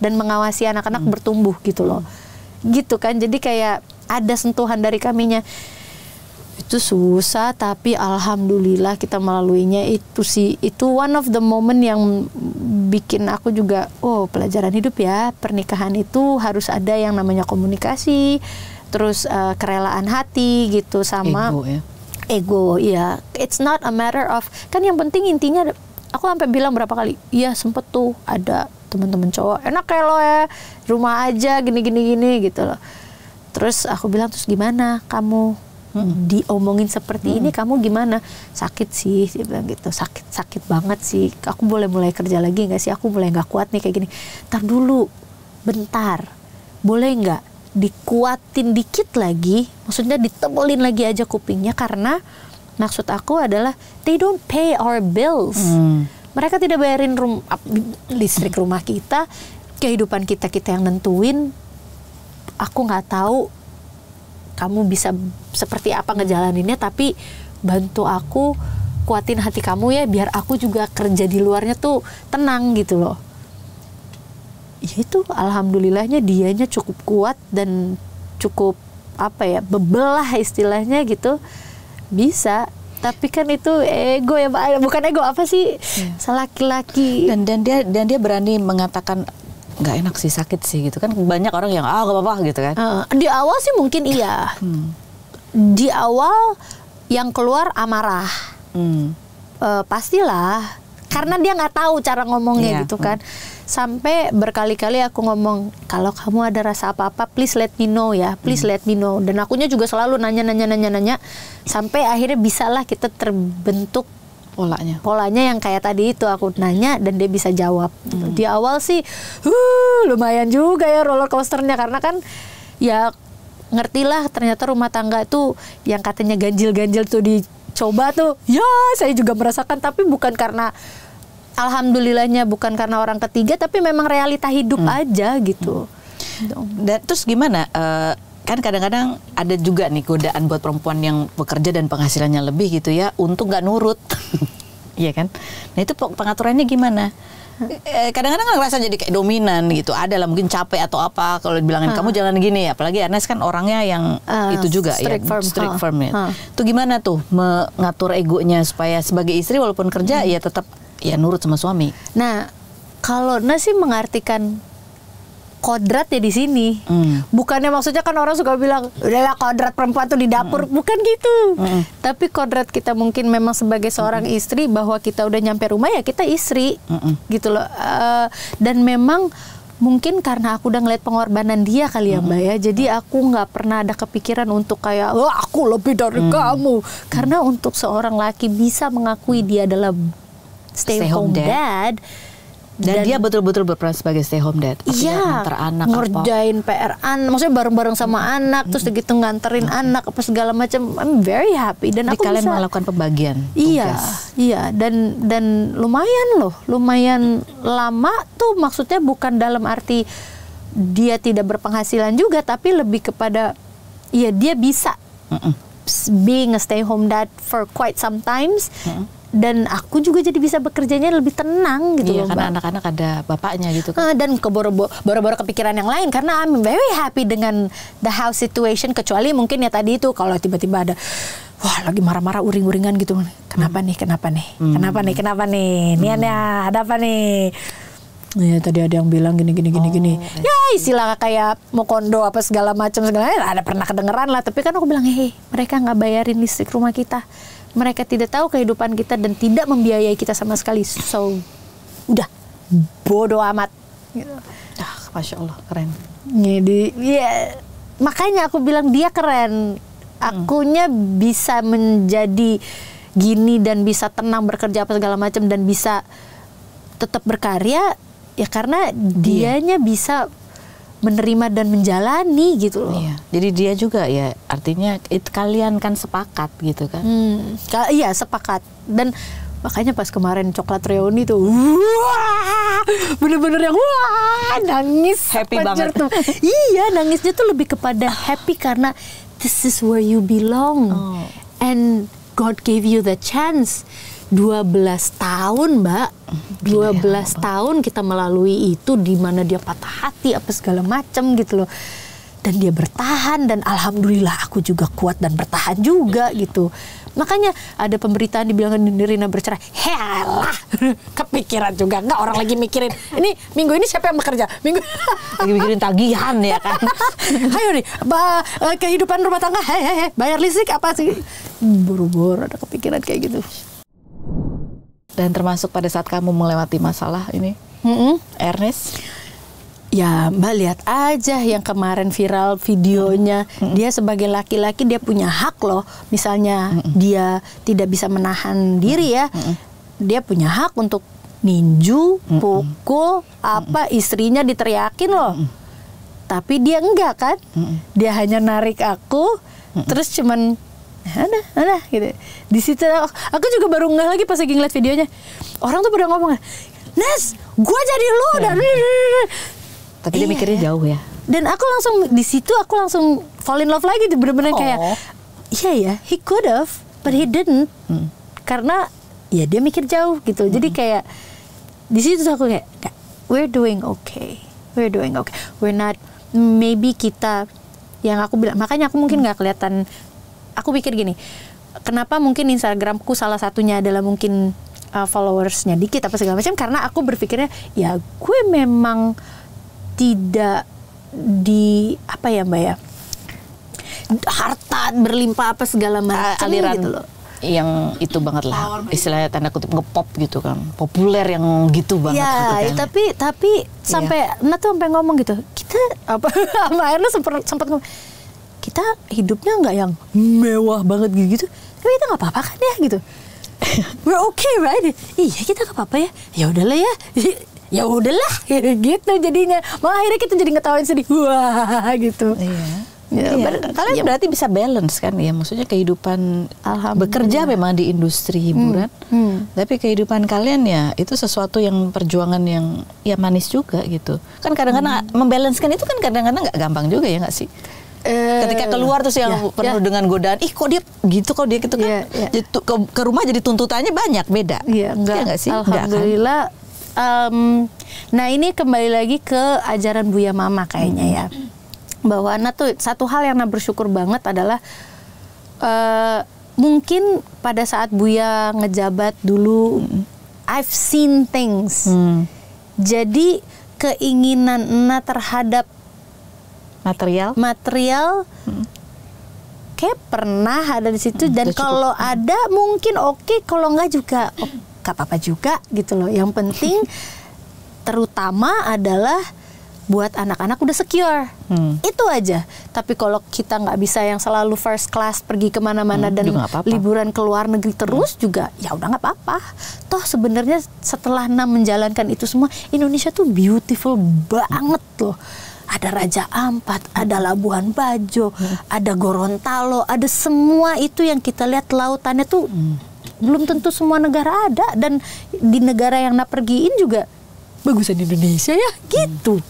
dan mengawasi anak-anak bertumbuh gitu loh. Gitu kan, jadi kayak ada sentuhan dari kaminya. Itu susah tapi alhamdulillah kita melaluinya. Itu sih, itu one of the moment yang bikin aku juga pelajaran hidup ya. Pernikahan itu harus ada yang namanya komunikasi, terus kerelaan hati gitu, sama ego ya. It's not a matter of, kan yang penting intinya, aku sampai bilang berapa kali, iya sempet tuh ada teman-teman cowok, enak kayak lo ya, rumah aja gini gitu loh. Terus aku bilang, terus gimana kamu diomongin seperti ini, kamu gimana? Sakit sih, dia bilang gitu. Sakit banget sih. Aku boleh mulai kerja lagi nggak sih? Aku mulai nggak kuat nih kayak gini. Ntar dulu, bentar. Boleh nggak dikuatin dikit lagi? Maksudnya ditebelin lagi aja kupingnya, karena maksud aku adalah they don't pay our bills. Mereka tidak bayarin listrik rumah kita, kehidupan kita yang nentuin. Aku nggak tahu kamu bisa seperti apa ngejalaninnya, tapi bantu aku, kuatin hati kamu ya, biar aku juga kerja di luarnya tuh tenang gitu loh. Ya itu alhamdulillahnya dianya cukup kuat dan cukup bebelah istilahnya gitu, bisa. Tapi kan itu ego ya Pak, bukan ego, apa sih, selaki-laki. Dan dia berani mengatakan nggak enak sih, sakit sih gitu kan. Banyak orang yang nggak apa-apa gitu kan. Di awal sih mungkin iya. Di awal yang keluar amarah. Pastilah, karena dia nggak tahu cara ngomongnya gitu kan. Sampai berkali-kali aku ngomong, kalau kamu ada rasa apa-apa, please let me know ya, please let me know. Dan akunya juga selalu nanya, sampai akhirnya bisalah kita terbentuk polanya yang kayak tadi itu, aku nanya dan dia bisa jawab. Di awal sih lumayan juga ya roller coasternya, karena kan ya ngertilah ternyata rumah tangga tuh yang katanya ganjil-ganjil tuh dicoba tuh. Ya saya juga merasakan, tapi bukan karena, alhamdulillahnya bukan karena orang ketiga, tapi memang realita hidup aja gitu. Dan terus gimana? Kan kadang-kadang ada juga nih godaan buat perempuan yang bekerja dan penghasilannya lebih gitu ya, untuk nggak nurut. Iya kan? Nah itu pengaturannya gimana? Kadang-kadang ngerasa jadi kayak dominan gitu. Ada lah mungkin capek atau apa kalau dibilangin kamu jangan gini ya. Apalagi Ernest kan orangnya yang itu juga strict firm ya. Itu gimana tuh mengatur egonya supaya sebagai istri walaupun kerja ya tetap ya nurut sama suami. Nah, kalau Nas sih mengartikan kodrat ya di sini. Bukannya maksudnya kan orang suka bilang udahlah kodrat perempuan tuh di dapur, bukan gitu. Tapi kodrat kita mungkin memang sebagai seorang istri, bahwa kita udah nyampe rumah ya kita istri, gitu loh. Dan memang mungkin karena aku udah ngeliat pengorbanan dia kali ya Mbak ya, jadi aku nggak pernah ada kepikiran untuk kayak aku lebih dari kamu. Karena untuk seorang laki bisa mengakui dia adalah stay home dad. Dan dia betul-betul berperan sebagai stay home dad. Iya, nganter anak, ngerjain PR maksudnya bareng-bareng sama anak, terus gitu nganterin anak apa segala macam. I'm very happy. Dan aku kalian bisa melakukan pembagian tugas. Iya, dan lumayan lama tuh, maksudnya bukan dalam arti dia tidak berpenghasilan juga, tapi lebih kepada ya dia bisa being a stay home dad for quite some times. Dan aku juga jadi bisa bekerjanya lebih tenang gitu loh, karena anak-anak ada bapaknya gitu kan. Dan boro-boro kepikiran yang lain, karena I'm very happy dengan the house situation. Kecuali mungkin ya tadi itu kalau tiba-tiba ada lagi marah-marah uring-uringan gitu. Kenapa nih Niannya ada apa nih? Ya tadi ada yang bilang gini. Ya istilah kayak mau kondo apa segala macam ada pernah kedengeran lah. Tapi kan aku bilang mereka nggak bayarin listrik rumah kita. Mereka tidak tahu kehidupan kita dan tidak membiayai kita sama sekali. So, udah bodoh amat. Masya Allah, keren. Jadi, makanya aku bilang dia keren. Akunya bisa menjadi gini dan bisa tenang bekerja apa segala macam dan bisa tetap berkarya ya karena dianya bisa menerima dan menjalani gitu loh. Iya. Jadi dia juga ya artinya kalian kan sepakat gitu kan. Iya sepakat. Dan Makanya pas kemarin coklat reuni tuh, wah, bener-bener yang wah, nangis. Happy banget. Tuh. Iya, nangisnya tuh lebih kepada happy karena this is where you belong. And God gave you the chance. 12 tahun, Mbak. 12 tahun kita melalui itu, di mana dia patah hati apa segala macam gitu loh. Dan dia bertahan, dan alhamdulillah aku juga kuat dan bertahan juga gitu. Makanya ada pemberitaan dibilang Nirina bercerai. Helah, kepikiran juga nggak, orang lagi mikirin ini minggu ini siapa yang bekerja, minggu Lagi mikirin tagihan ya kan. ayo nih kehidupan rumah tangga, bayar listrik apa sih, buru-buru ada kepikiran kayak gitu. Dan termasuk pada saat kamu melewati masalah ini, Ernest. Ya Mbak lihat aja yang kemarin viral videonya, dia sebagai laki-laki dia punya hak loh. Misalnya dia tidak bisa menahan diri ya, dia punya hak untuk ninju, pukul, apa istrinya diteriakin loh. Tapi dia enggak kan, dia hanya narik aku, terus cuman ada gitu. Di situ aku juga baru ngeh lagi pas lagi ngeliat videonya. Orang tuh pada ngomong, Nes, gua jadi lu dan Tapi dia mikirnya jauh ya. Dan aku langsung di situ aku langsung fall in love lagi, bener-bener kayak iya ya, he could have but he didn't. Karena ya dia mikir jauh gitu. Jadi kayak di situ aku kayak we're doing okay. We're not, maybe kita yang aku bilang, makanya aku mungkin nggak kelihatan. Aku pikir gini, kenapa mungkin Instagramku salah satunya adalah mungkin followersnya dikit apa segala macam, karena aku berpikirnya ya gue memang tidak di apa ya Mbak ya, harta berlimpah apa segala macam aliran gitu loh. Yang itu banget lah, istilahnya tanda kutip ngepop gitu kan, populer yang gitu banget ya, gitu kan. tapi sampai Nat tuh sampai ngomong gitu, kita apa sama Erna sempat ngomong, kita hidupnya nggak yang mewah banget gitu, tapi kita nggak apa-apa kan ya gitu. We're okay right? Iya kita nggak apa-apa ya. Ya udahlah ya udahlah gitu jadinya. Malah akhirnya kita jadi ngetawain sedih. Wah gitu. Kalian berarti bisa balance kan ya, maksudnya kehidupan bekerja memang di industri hiburan, tapi kehidupan kalian ya itu sesuatu yang perjuangan yang ya manis juga gitu. Kan kadang-kadang membalancekan itu kan kadang-kadang nggak gampang juga ya nggak sih? Ketika keluar terus yang penuh dengan godaan, kok dia gitu, kok dia gitu kan, ke rumah jadi tuntutannya banyak beda. Iya enggak sih? Alhamdulillah. Nah ini kembali lagi ke ajaran Buya Mama kayaknya ya, bahwa Ana tuh satu hal yang Ana bersyukur banget adalah mungkin pada saat Buya ngejabat dulu, I've seen things. Jadi keinginan Ana terhadap material kayak pernah ada di situ, dan kalau ada mungkin oke, kalau enggak juga gak apa-apa juga gitu loh. Yang penting terutama adalah buat anak-anak udah secure, itu aja. Tapi kalau kita nggak bisa yang selalu first class pergi kemana-mana dan liburan ke luar negeri terus juga ya udah nggak apa-apa. Toh sebenarnya setelah menjalankan itu semua, Indonesia tuh beautiful banget loh. Ada Raja Ampat, ada Labuan Bajo, ada Gorontalo, ada semua itu yang kita lihat lautannya tuh belum tentu semua negara ada, dan di negara yang pergiin juga bagusan Indonesia ya gitu.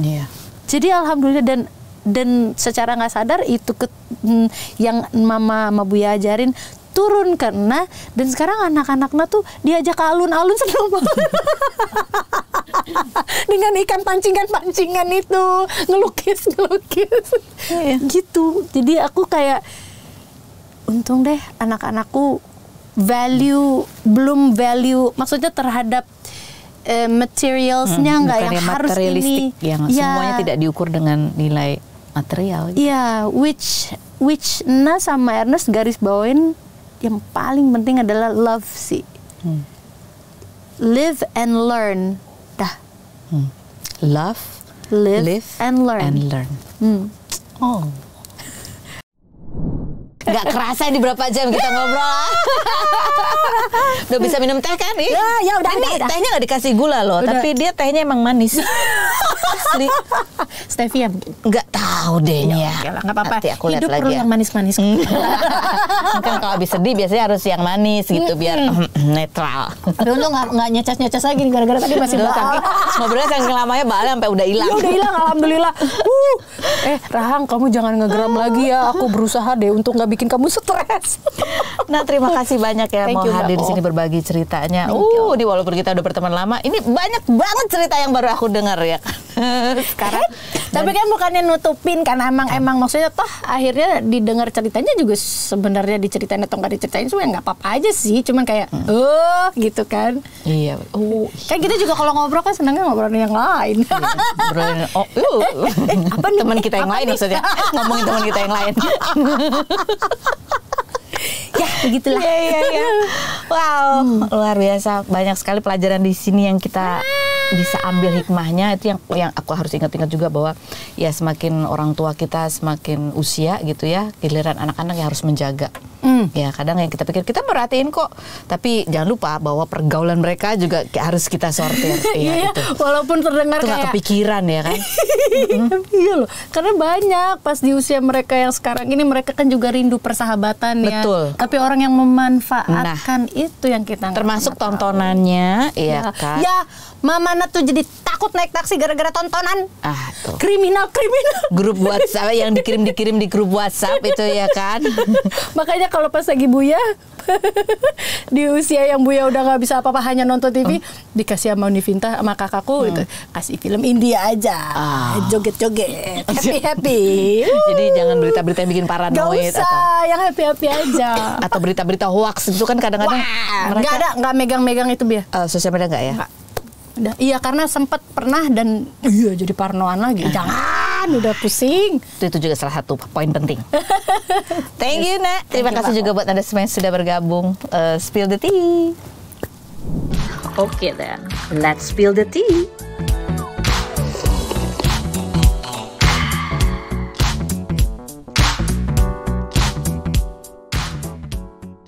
Iya. Jadi alhamdulillah, dan secara nggak sadar itu yang Mama sama Buya ajarin turun karena, dan sekarang anak-anaknya tuh diajak ke alun-alun seneng banget. Dengan ikan pancingan itu ngelukis gitu. Jadi aku kayak untung deh anak-anakku belum value maksudnya terhadap materialsnya nggak yang harus ini yang semuanya tidak diukur dengan nilai material gitu. Ya, which Nah sama Ernest garis bawain yang paling penting adalah love sih. Live and learn. Dah. Love, live and learn. Oh. Gak kerasa ini berapa jam kita ngobrol. Udah bisa minum teh kan nih? Ya udah. Ini tehnya gak dikasih gula loh, tapi dia tehnya emang manis. Asli. Stevia mungkin. Nggak tahu deh ya. Oke lah, nggak apa-apa. Nanti aku lihat Hidup lagi perlu ya. yang manis-manis. Kan kalau habis sedih biasanya harus yang manis gitu biar netral. Tapi untung nggak nyecas-nyecas lagi nih, gara-gara tadi masih Udah baal. saking ngobrolnya saking lamanya Baal sampai udah hilang. Ya udah hilang, alhamdulillah. Rahang, kamu jangan ngegeram lagi ya. Aku berusaha deh untuk nggak bikin kamu stres. Nah, terima kasih banyak ya Thank mau you, hadir di Mbak sini berbagi ceritanya. Thank you. Ini walaupun kita udah berteman lama, ini banyak banget cerita yang baru aku dengar ya. Sekarang Tapi kan bukannya nutupin kan, emang maksudnya toh akhirnya didengar ceritanya juga sebenarnya diceritain atau nggak diceritain cuma nggak apa-apa aja sih, cuman kayak gitu kan. iya. Kan kita juga kalau ngobrol kan senangnya ngobrolin yang lain. Ngobrolin Apa nih? teman kita yang Apa lain nih? maksudnya. Ngomongin teman kita yang lain. Ya begitulah. Iya. Wow, luar biasa. Banyak sekali pelajaran di sini yang kita bisa ambil hikmahnya. Itu yang aku harus ingat-ingat juga bahwa ya semakin orang tua kita semakin usia gitu ya, giliran anak-anak yang harus menjaga. Ya kadang yang kita pikir kita merhatiin kok, tapi jangan lupa bahwa pergaulan mereka juga harus kita sortir. Iya, itu. walaupun terdengar Itu nggak kayak kepikiran ya kan? iya loh, karena banyak pas di usia mereka yang sekarang ini mereka kan juga rindu persahabatan ya. Betul. Tapi orang yang memanfaatkan itu yang kita nggak Termasuk pernah tahu. tontonannya, ya kan? Ya, Mama Nat tuh jadi takut naik taksi gara-gara tontonan. Ah, tuh. Kriminal. Grup WhatsApp yang dikirim di grup WhatsApp itu ya kan? Makanya kalau pas lagi Buya di usia yang Buya udah nggak bisa apa-apa hanya nonton TV, dikasih sama Univinta sama kakakku gitu, kasih film India aja, joget-joget, happy. Jadi jangan berita-berita yang bikin Gak paranoid usah, yang happy atau aja. berita-berita hoax itu kan kadang-kadang Nggak megang-megang itu Bia. sosial media nggak ya? Udah, iya karena sempat pernah dan jadi parnoan lagi. Jangan, udah pusing. Itu juga salah satu poin penting. Thank you, Nak. Terima kasih juga buat Anda semua yang sudah bergabung. Spill the tea. Oke then, let's spill the tea.